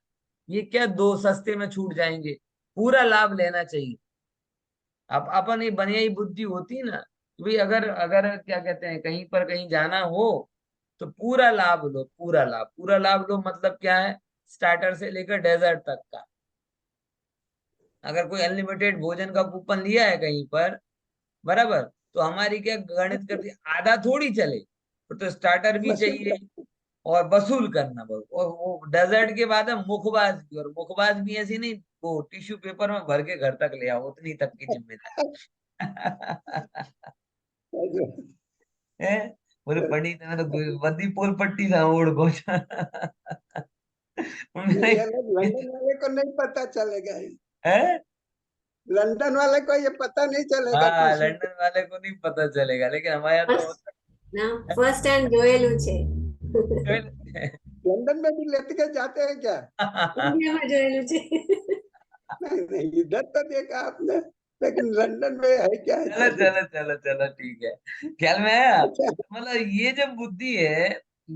ये क्या 2 सस्ते में छूट जाएंगे, पूरा लाभ लेना चाहिए। अब अपन ये बनियाई बुद्धि होती ना कि भाई अगर अगर क्या कहते हैं कहीं पर कहीं जाना हो तो पूरा लाभ लो, पूरा लाभ, पूरा लाभ लो मतलब क्या है, स्टार्टर से लेकर डेजर्ट तक का। अगर कोई अनलिमिटेड भोजन का कूपन लिया है कहीं पर, बराबर, तो हमारी क्या गणित करती, आधा थोड़ी चले, तो स्टार्टर भी वसूल चाहिए और वसूल करना बहुत, और वो डेजर्ट के बाद है मुखबाज भी, और मुखबाज भी ऐसी नहीं वो टिश्यू पेपर में भर के घर तक ले आओ, उतनी तक की जिम्मेदारी। कर। है बोले पंडित ने तो बदी पोल पट्टी था ओढ़ को। ये लोग लंदन वाले को नहीं पता चलेगा, है लंदन वाले को ये पता नहीं चलेगा हाँ, टिश्यू। लंदन वाले को नहीं पता चलेगा, लेकिन हमारे यहाँ तो ફર્સ્ટ ના ફર્સ્ટ ટાઈમ જોયેલું છે लंदन में भी लेते के जाते हैं क्या? ઇન્ડિયામાં જોયેલું છે नहीं नहीं, इधर तो देखा आपने, लेकिन लंदन में है क्या चलो ऐसा कुछ? चलो चलो चलो ठीक है, ख्याल में आया। अच्छा, मतलब ये जब बुद्धि है,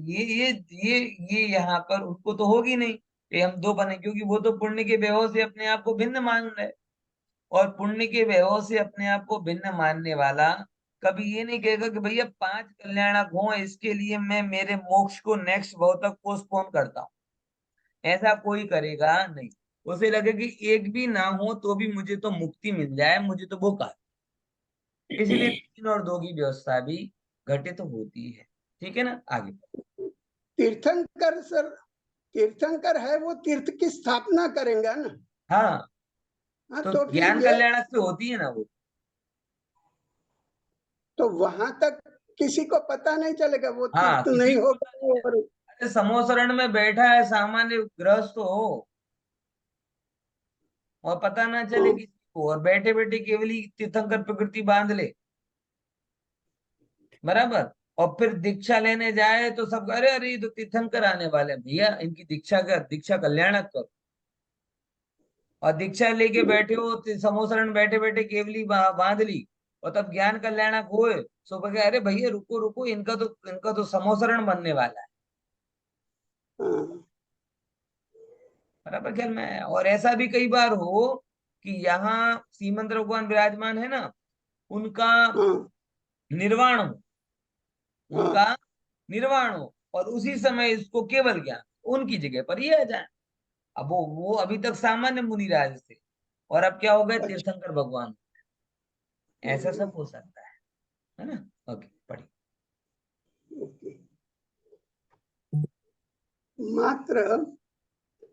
ये यहाँ पर उनको तो होगी नहीं कि हम 2 बने, क्योंकि वो तो पुण्य के वैभव से अपने आप को भिन्न मान रहे। और पुण्य के वैभव से अपने आप को भिन्न मानने वाला कभी ये नहीं कहेगा कि भैया 5 कल्याणक हो इसके लिए मैं मेरे मोक्ष को नेक्स्ट भाव तक पोस्टपोन करता हूँ, ऐसा कोई करेगा नहीं। उसे लगे कि एक भी ना हो तो भी मुझे तो मुक्ति मिल जाए, मुझे तो वो कर, इसलिए 3 और 2 की व्यवस्था भी घटित तो होती है। ठीक है ना, आगे तीर्थंकर सर, तीर्थंकर है वो तीर्थ की स्थापना करेंगे ना। हाँ, हाँ, तो तो फिर ज्ञान ये, कल्याणक से होती है ना वो। तो वहां तक किसी को पता नहीं चलेगा, वो हाँ, तीर्थ किसी नहीं को पता नहीं होगा। है। और अरे समोसरण में बैठा है सामान्य गृहस्थ हो और पता ना चले किसी को, और बैठे बैठे केवल ही तीर्थंकर प्रकृति बांध ले, बराबर। और फिर दीक्षा लेने जाए तो सब अरे अरे ये तो तीर्थंकर आने वाले हैं, भैया इनकी दीक्षा कर, दीक्षा कल्याणक कर। और दीक्षा लेके बैठे हो समोसरण बैठे बैठे केवली बांध ली, और तब ज्ञान कल्याणक हुए सो कहे अरे भैया रुको रुको, इनका तो समोसरण बनने वाला है, हाँ, बराबर ख्याल में है। और ऐसा भी कई बार हो कि यहाँ सीमंत भगवान विराजमान है ना, उनका हाँ, निर्वाण हो, उनका हाँ, निर्वाण हो, और उसी समय इसको केवल ज्ञान उनकी जगह पर ही आ जाए। अब वो अभी तक सामान्य मुनिराज थे और अब क्या हो गए अच्छा, तीर्थंकर भगवान, ऐसा सब हो सकता है ना। ओके पढ़िए। ओके। मात्र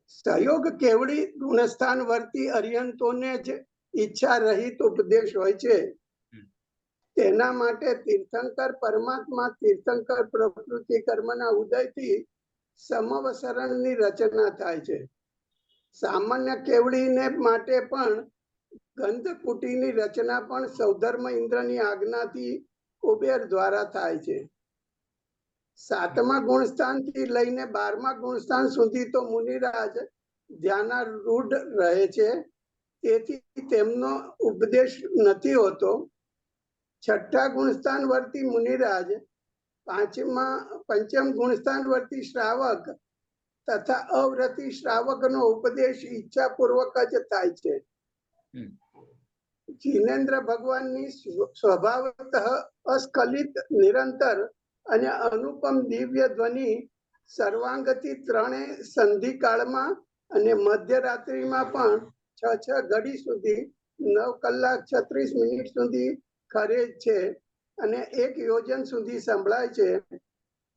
સહયોગ કેવડી ઋણસ્થાન વર્તી અરિયંતોને જ ઈચ્છા રહિત ઉપદેશ હોય છે, તેના માટે તીર્થંકર પરમાત્મા તીર્થંકર પ્રકૃતિ કર્મના ઉદયથી સમવસરણની રચના થાય છે। સામાન્ય કેવડીને માટે પણ ગંધકુટીની રચના પણ સૌધર્મ ઇન્દ્રની આજ્ઞાથી કુબેર દ્વારા થાય છે. 7મા ગુણસ્થાનથી લઈને 12મા ગુણસ્થાન સુધી તો મુનિરાજ ધ્યાનારૂઢ રહે છે, તેથી તેમનો ઉપદેશ નથી હોતો. 6ઠા ગુણસ્થાનવર્તી મુનિરાજ, 5મ ગુણસ્થાનવર્તી શ્રાવક તથા અવ્રતી શ્રાવકનો ઉપદેશ ઈચ્છાપૂર્વક જ થાય છે. જીનેન્દ્ર ભગવાનની સ્વભાવતઃ અસ્ખલિત નિરંતર અને અનુપમ દિવ્ય ધ્વનિ સર્વાંગથી ત્રણેય સંધિકાળમાં અને મધ્યરાત્રિમાં પણ 6 ઘડી સુધી 9 કલાક 36 મિનિટ સુધી ખરે છે અને 1 યોજન સુધી સંભળાય છે.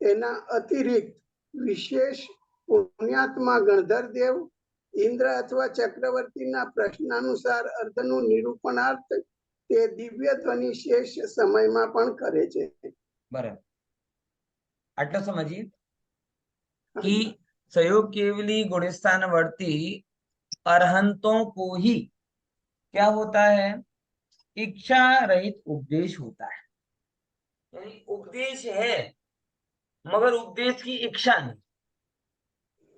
તેના અતિરિક્ત વિશેષ પુણ્યાત્મા ગણધરદેવ, ઇન્દ્ર અથવા ચક્રવર્તીના પ્રશ્નાનુસાર અર્થનું નિરૂપણાર્થ તે દિવ્ય ધ્વનિ શેષ સમયમાં પણ કરે છે. बराबर. आटलो समझिए कि सहयोग केवली गुणस्थान वर्ती अरहंतों को ही क्या होता है, इच्छा रहित उपदेश होता है. यानी उपदेश है मगर उपदेश की इच्छा नहीं,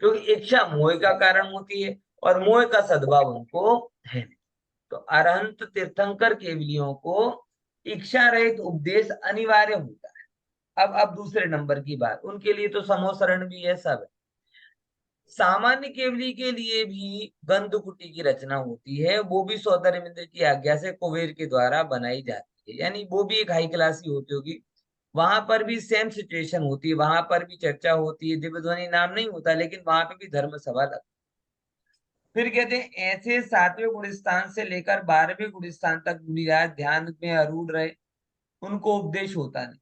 क्योंकि इच्छा मोह का कारण होती है और मोह का सद्भाव उनको है नहीं. तो अरहंत तीर्थंकर केवलियों को इच्छा रहित उपदेश अनिवार्य होता है. अब दूसरे नंबर की बात, उनके लिए तो समोसरण भी है, सब है. सामान्य केवली के लिए भी गंधकुटी की रचना होती है, वो भी सौंदर्य इंद्र की आज्ञा से कुबेर के द्वारा बनाई जाती है. यानी वो भी एक हाई क्लास ही होती होगी. वहां पर भी सेम सिचुएशन होती है, वहां पर भी चर्चा होती है, दिव्य ध्वनि नाम नहीं होता, लेकिन वहां पे भी धर्म सभा लगती. फिर कहते हैं ऐसे 7वें गुणस्थान से लेकर 12वें गुणस्थान तक मुनिराज ध्यान में आरूढ़ रहे, उनको उपदेश होता नहीं.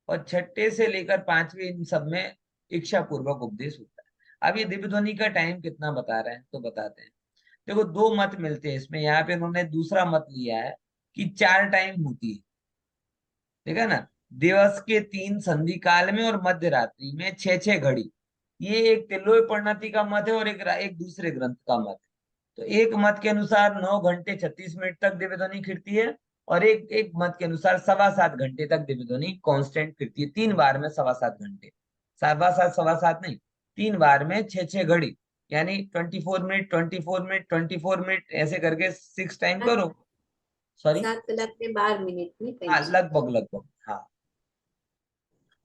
और 6ठे से लेकर 5वें इन सब में इच्छा पूर्वक उपदेश होता है. अब ये दिव्य ध्वनि का टाइम कितना बता रहे हैं तो बताते हैं. देखो 2 मत मिलते हैं इसमें. यहाँ पे उन्होंने दूसरा मत लिया है कि 4 टाइम होती है, ठीक है ना, दिवस के 3 संधि काल में और मध्य रात्रि में 6 घड़ी. ये एक तिल्लोय परिणति का मत है और एक दूसरे ग्रंथ का मत है. तो एक मत के अनुसार 9 घंटे 36 मिनट तक दिव्य ध्वनि खिड़ती है और एक मत के अनुसार 7.25 घंटे तक दिव्य ध्वनि कांस्टेंट फिरती है. 3 बार में 7.25 घंटे, 7.25 नहीं, 3 बार में 6 घड़ी, यानी 24 मिनट 24 मिनट 24 मिनट ऐसे करके 6 टाइम करो. सॉरी 7 કલાક ને 12 મિનિટ ની થઈ हाँ, છે. लगभग हाँ,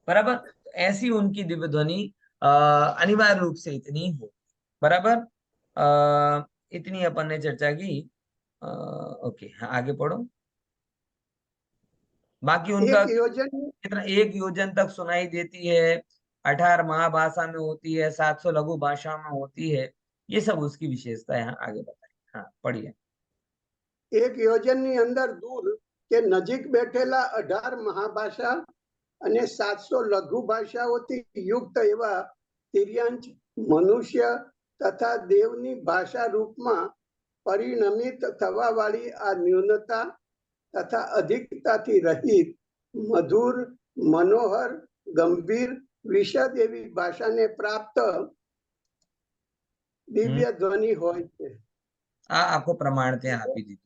बराबर. ऐसी उनकी दिव्य ध्वनि अनिवार्य रूप से इतनी हो. बराबर. इतनी अपन ने चर्चा की. ओके, हाँ, आगे पढ़ो. बाकी उनका એક યોજન कितना 1 योजन तक सुनाई देती है, 18 महाभाषा में होती है, 700 लघु भाषा में होती है. ये सब उसकी विशेषता है. आगे बताइए. हाँ, पढ़िए. 1 યોજનની અંદર દૂર કે નજીક બેઠેલા 18 મહાભાષા અને 700 લઘુ ભાષાઓથી યુક્ત એવા તિર્યંચ મનુષ્ય તથા દેવની ભાષા રૂપમાં પરિણમિત થવાવાળી આ ન્યૂનતા તથા અધિકતાથી રહિત મધુર મનોહર ગંભીર વિશદ એવી ભાષાને પ્રાપ્ત દિવ્ય ધ્વનિ હોય છે. आपको प्रमाण थे आपी दीदी.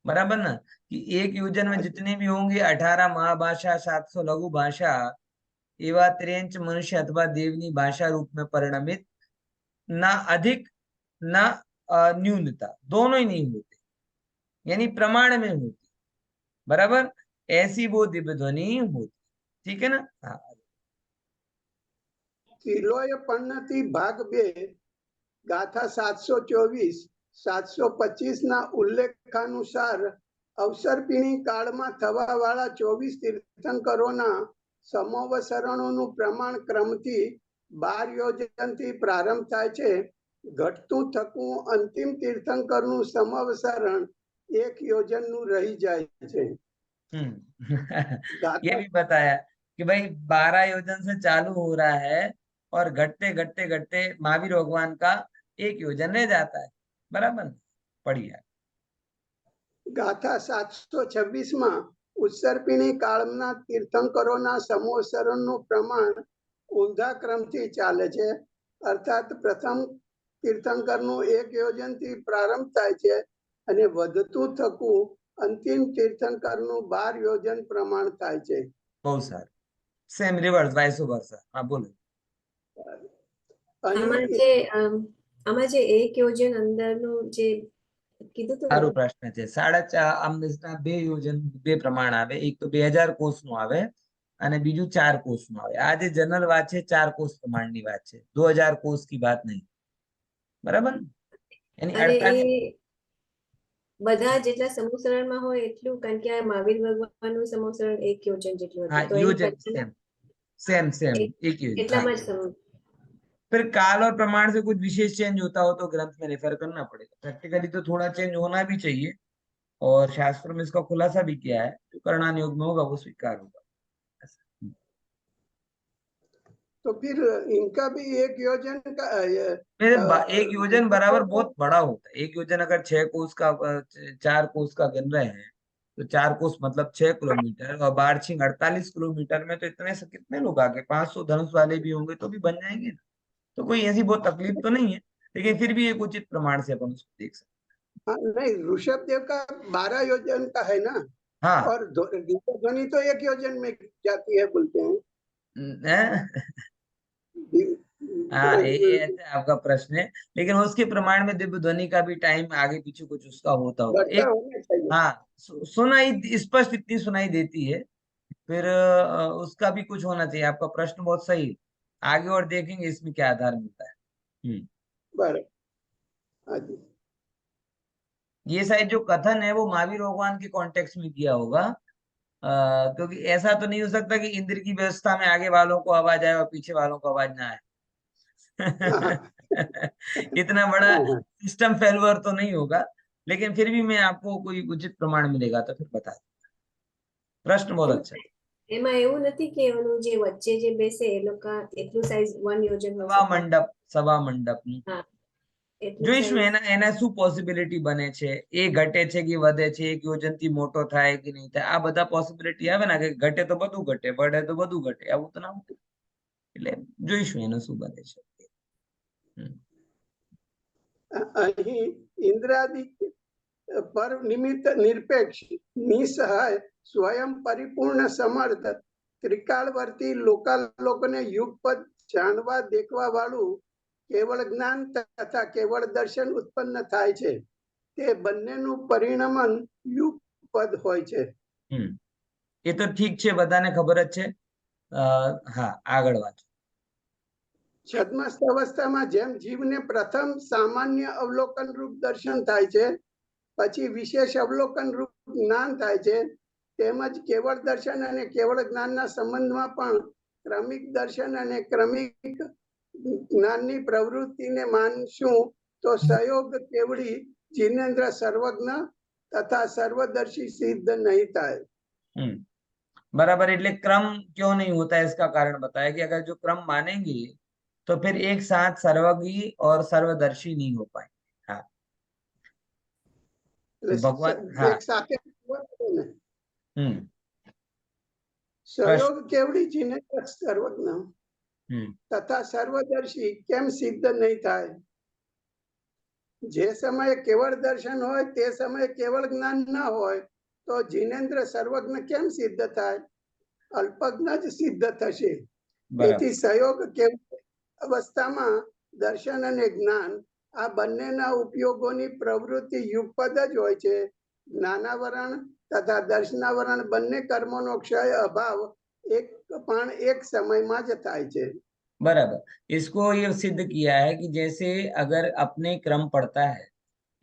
बराबर ना, कि 1 योजन में जितने भी होंगे 18 महाभाषा 700 लघु भाषा एवं त्रेंच मनुष्य अथवा देवनी भाषा रूप में परिणमित, ना अधिक ना न्यूनता, दोनों ही नहीं होते, यानी प्रमाण में होती. बराबर. ऐसी वो दिव्य ध्वनि होती. ठीक है ना. हाँ. કિલોય પન્નતિ ભાગ 2 ગાથા 724 725 ના ઉલ્લેખાનુસાર અવસર્પિણી કાળમાં થવાવાળા 24 તીર્થંકરોના સમોવસરણોનું પ્રમાણ ક્રમથી 12 યોજનથી પ્રારંભ થાય છે. ઘટતું થકું અંતિમ તીર્થંકરનું સમવસરણ 1 યોજનનું રહી જાય છે. ये भी बताया कि भाई 12 योजन से चालू हो रहा है और घटते घटते घटते महावीर भगवान का 1 योजन रह जाता है. बराबर. पढ़िए. ગાથા 726 માં ઉત્સર્પિણી કાળના તીર્થંકરોના સમોસરણનું પ્રમાણ ઊંધા ક્રમથી ચાલે છે. અર્થાત પ્રથમ તીર્થંકરનું 1 યોજનથી પ્રારંભ થાય છે અને વધતું થતું અંતિમ તીર્થંકરનું 12 યોજન પ્રમાણ થાય છે. બહુ સારું. Same reverse vice versa. હા બોલો. આમાં અહીં જે આમાં જે 1 યોજન અંદરનું જે કીધું હતું સારું ને, પ્રશ્ન છે. 4.5 આમ 2 યોજન 2 પ્રમાણ આવે. એક તો 2000 કોષનું આવે અને બીજું 4 કોષનું આવે. આ જે જનરલ વાત છે 4 કોષ પ્રમાણની વાત છે, 2000 કોષ की बात नहीं. બરાબર ને? એની અને 48 એ બધા જેટલા સમૂહસરણમાં હોય એટલું, કારણ કે આ મહાવીર ભગવાનનું સમૂહસરણ 1 યોજન જેટલું हाँ હતું, તો એની योजन પછી सेम सेम એક- एक योजन. हाँ. એટલામાં જ સમૂહ. फिर काल और प्रमाण से कुछ विशेष चेंज होता हो तो ग्रंथ में रेफर करना पड़ेगा. प्रैक्टिकली तो थोड़ा चेंज होना भी चाहिए और शास्त्रों में इसका खुलासा भी किया है. जो करणान योग में होगा वो स्वीकार होगा. तो फिर इनका भी 1 योजन का मेरे एक योजन बराबर बहुत बड़ा होता है. एक योजन अगर 6 कोस का 4 कोस का गिन रहे हैं तो 4 कोस मतलब 6 किलोमीटर और बारछिंग 48 किलोमीटर में, तो इतने से कितने लोग आगे 500 धनुष वाले भी होंगे तो भी बन जाएंगे ना. तो कोई ऐसी बहुत तकलीफ तो नहीं है, लेकिन फिर भी एक उचित प्रमाण से अपन उसको देख सकते हाँ, नहीं ऋषभ देव का 12 योजन का है ना, हैं. हाँ. और ध्वनि तो 1 योजन में जाती है बोलते हैं. हाँ ये आपका प्रश्न है, लेकिन उसके प्रमाण में दिव्य ध्वनि का भी टाइम आगे पीछे कुछ उसका होता होगा. बढ़ता एक होना चाहिए. हाँ सुनाई स्पष्ट इतनी सुनाई देती है. फिर उसका भी कुछ होना चाहिए. आपका प्रश्न बहुत सही है. आगे और देखेंगे इसमें क्या आधार मिलता है. बराबर. हाँ जी. ये शायद जो कथन है वो महावीर भगवान के कॉन्टेक्स्ट में किया होगा. क्योंकि ऐसा तो नहीं हो सकता कि इंद्र की व्यवस्था में आगे वालों को आवाज आए और पीछे वालों को आवाज ना आए. इतना बड़ा हाँ, हाँ. सिस्टम फेल्योर तो नहीं होगा, लेकिन फिर भी मैं आपको कोई उचित प्रमाण मिलेगा तो फिर बता दूंगा. प्रश्न बहुत अच्छा है. એમાં એવું નથી કે એનું જે વચ્ચે જે બેસે એ લોકો એટલું સાઈઝ 1 યોજન હોય શકે. સભા મંડપ હા, એટલું જોઈશું size. એના શું પોસિબિલિટી બને છે, એ ઘટે છે કે વધે છે, 1 યોજન થી મોટો થાય કે નહીં થાય, આ બધા પોસિબિલિટી આવે ને, કે ઘટે તો બધું ઘટે, વધે તો બધું ઘટે, આવું તો ના હોય. એટલે જોઈશું એનું શું બને છે. અહીં ઇન્દ્રાદિત્ય પર નિમિત્ત નિરપેક્ષ નિસહાય સ્વયં પરિપૂર્ણ સમર્થ ત્રિકાળવર્તી લોકાલોકને યુગપદ જાણવા દેખવા વાળું કેવળ જ્ઞાન તથા કેવળ દર્શન ઉત્પન્ન થાય છે. તે બંનેનું પરિણમન યુગપદ હોય છે. એ તો ઠીક છે, બધાને ખબર જ છે. હા આગળ વાંચો. છદ્મસ્થ અવસ્થામાં જેમ જીવને પ્રથમ સામાન્ય અવલોકન રૂપ દર્શન થાય છે, પછી વિશેષ અવલોકન રૂપ જ્ઞાન થાય છે, તેમજ કેવળ દર્શન અને કેવળ જ્ઞાનના સંબંધમાં પણ ક્રમિક દર્શન અને ક્રમિક જ્ઞાનની પ્રવૃત્તિને માનશું તો સહયોગ કેવડી જીનેન્દ્ર સર્વજ્ઞ તથા સર્વદર્शी સિદ્ધ नहीं થાય. बराबर. એટલે क्रम क्यों नहीं होता है इसका कारण बताया कि अगर जो क्रम मानेंगे तो फिर एक साथ सर्वज्ञ और सर्वदर्शी नहीं हो पाएंगे. हाँ तो भगवान हाँ એક સાથે સહયોગ કેવડી જીનેન્દ્ર સર્વજ્ઞ તથા સર્વદર્શી કેમ સિદ્ધ નહીં થાય? જે સમયે કેવળ દર્શન હોય તે સમયે કેવળ જ્ઞાન ન હોય તો જીનેન્દ્ર સર્વજ્ઞ કેમ સિદ્ધ થાય? અલ્પજ્ઞ જ સિદ્ધ થશે. તેથી સહયોગ કેવળ અવસ્થામાં દર્શન અને જ્ઞાન આ બંનેના ઉપયોગોની પ્રવૃત્તિ યુગપદ જ હોય છે. જ્ઞાનાવરણ તથા દર્શનાવરણ બંને કર્મોનો ક્ષય અભાવ એક સમયમાં જ થાય છે. बराबर. इसको ये सिद्ध किया है कि जैसे अगर अपने क्रम पड़ता है,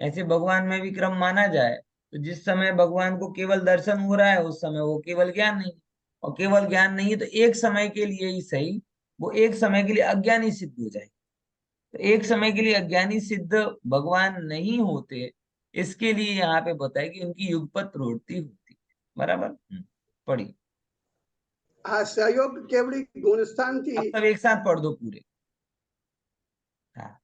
ऐसे भगवान में भी क्रम माना जाए तो जिस समय भगवान को केवल दर्शन हो रहा है उस समय वो केवल ज्ञान नहीं, और केवल ज्ञान नहीं है तो एक समय के लिए ही सही वो एक समय के लिए अज्ञानी सिद्ध हो जाए. तो एक समय के लिए अज्ञानी सिद्ध भगवान नहीं होते, इसके लिए यहाँ पे बताया कि उनकी युगपत प्रवृत्ति होती है. बराबर. पढ़िए. આ સહયોગ કેવડી ગુણસ્થાનથી अब एक साथ पढ़ दो पूरे.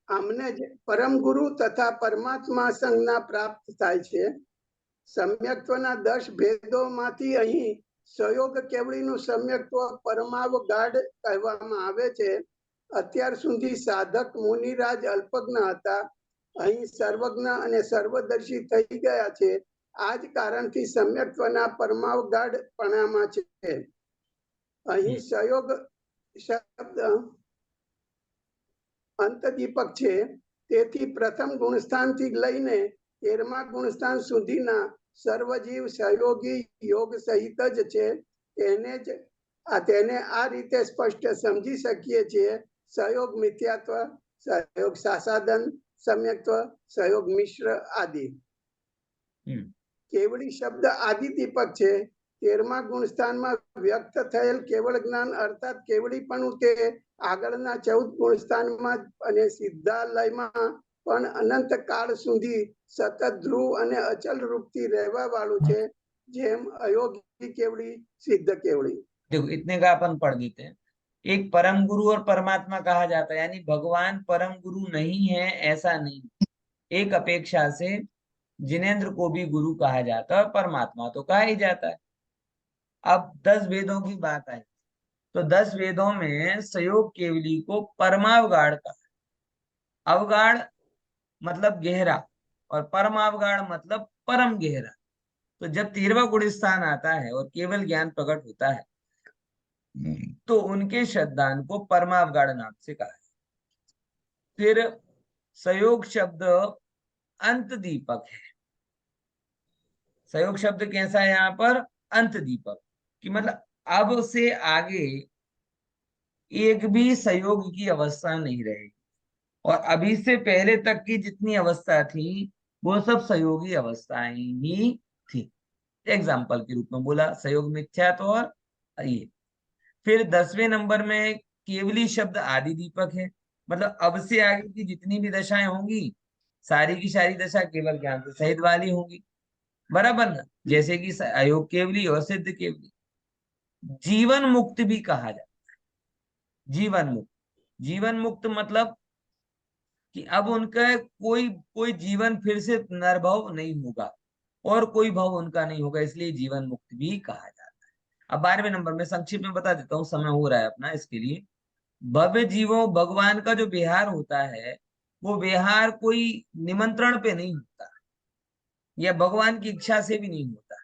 આમને પરમ ગુરુ તથા પરમાત્મા સંજ્ઞા પ્રાપ્ત થાય છે. સમ્યક્ત્વના 10 ભેદોમાંથી અહીં સહયોગ કેવડીનું સમ્યક્ત્વ પરમાવગાઢ કહેવામાં આવે છે અત્યાર સુધી સાધક મુનિરાજ અલ્પજ્ઞ હતા, અહીં સર્વજ્ઞ અને સર્વદર્શી થઈ ગયા છે. આ જ કારણથી સમ્યક્ત્વના પરમાવગાઢપણામાં છે. અહીં સહયોગ શબ્દ અંતદીપક છે, તેથી પ્રથમ ગુણસ્થાનથી લઈને 13મા ગુણસ્થાન સુધીના સર્વજીવ સહયોગી યોગ સહિત જ છે. તેને આ રીતે સ્પષ્ટ સમજી શકીએ છીએ. સહયોગ મિથ્યાત્વ, સહયોગ સાસાદન, સમ્યક્ત્વ, સહયોગ મિશ્ર આદિ. કેવળી શબ્દ આદિદીપક છે. 13મા ગુણસ્થાનમાં વ્યક્ત થયેલ કેવળ જ્ઞાન અર્થાત કેવળીપણું તે આગળના 14 ગુણસ્થાનમાં અને સિદ્ધાલયમાં પણ અનંત કાળ સુધી સતત ધ્રુવ અને અચલ રૂપથી રહેવા વાળું છે, જેમ અયોગી કેવળી, सिद्ध केवड़ी. देखो इतने का अपन पढ़ देते हैं. एक परम गुरु और परमात्मा कहा जाता है, यानी भगवान परम गुरु नहीं है ऐसा नहीं. एक अपेक्षा से जिनेंद्र को भी गुरु कहा जाता है और परमात्मा तो कहा ही जाता है. अब 10 वेदों की बात आई तो 10 वेदों में सहयोग केवली को परमावगाढ़ कहा. अवगाढ़ मतलब गहरा और परमावगाढ़ मतलब परम गहरा. तो जब 13वां गुण स्थान आता है और केवल ज्ञान प्रकट होता है तो उनके शब्दान को परमावगाढ़ नाम से कहा है. फिर सहयोग शब्द अंत दीपक है. सहयोग शब्द कैसा है यहाँ पर? अंत दीपक, कि मतलब अब से आगे एक भी सहयोग की अवस्था नहीं रहेगी और अभी से पहले तक की जितनी अवस्था थी वो सब सहयोगी अवस्थाएं ही थी. एग्जाम्पल के रूप में बोला सहयोग मिथ्यात्व और ये. फिर 10वें नंबर में केवली शब्द आदि दीपक है, मतलब अब से आगे की जितनी भी दशाएं होंगी सारी की सारी दशा केवल ज्ञान से सहित वाली होंगी, बराबर ना. जैसे कि अयोग केवली और सिद्ध केवली. जीवन मुक्त भी कहा जाता है. जीवन मुक्त, जीवन मुक्त मतलब कि अब उनका कोई जीवन फिर से नरभव नहीं होगा और कोई भव उनका नहीं होगा, इसलिए जीवन मुक्त भी कहा जाता है. अब 12वें नंबर में संक्षिप्त में बता देता हूँ, समय हो रहा है अपना इसके लिए. भव्य जीवों भगवान का जो विहार होता है वो विहार कोई निमंत्रण पे नहीं होता या भगवान की इच्छा से भी नहीं होता.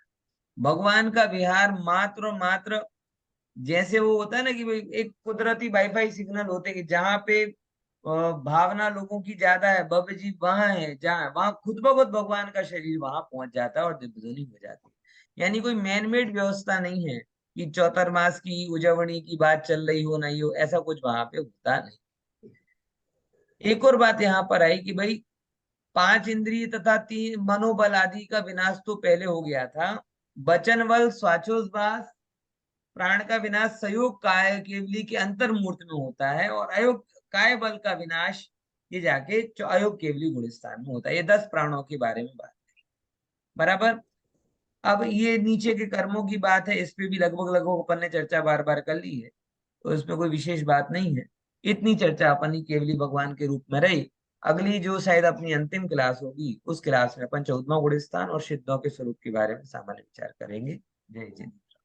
भगवान का विहार मात्र और मात्र जैसे वो होता है ना कि भाई एक कुदरती वाईफाई सिग्नल होते हैं कि जहाँ पे भावना लोगों की ज्यादा है, भव्य जीव वहां है, जहाँ वहां खुद ब खुद भगवान का शरीर वहां पहुंच जाता है और दिव्यध्वनि हो जाती है. यानी कोई मैनमेड व्यवस्था नहीं है कि चौतरमास की उजवणी की बात चल रही हो नहीं हो, ऐसा कुछ वहां पे होता नहीं. एक और बात यहाँ पर आई कि भाई 5 इंद्रिय तथा 3 मनोबल आदि का विनाश तो पहले हो गया था. वचन बल स्वाचोस्वास प्राण का विनाश सहयोग काय केवली के अंतर मूर्त में होता है और अयोग काय बल का विनाश ये जाके अयोग केवली गुण स्थान में होता है. ये 10 प्राणों के बारे में बात है, बराबर. अब ये नीचे के कर्मों की बात है, इस पे भी लगभग अपन ने चर्चा बार बार कर ली है, तो इसमें कोई विशेष बात नहीं है. इतनी चर्चा अपन ही केवली भगवान के रूप में रही. अगली जो शायद अपनी अंतिम क्लास होगी उस क्लास में अपन 14वां गुण स्थान और सिद्धों के स्वरूप के बारे में सामान्य विचार करेंगे. जय जिनेंद्र.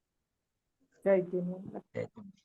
जय जिनेंद्र. जय जिनेंद्र.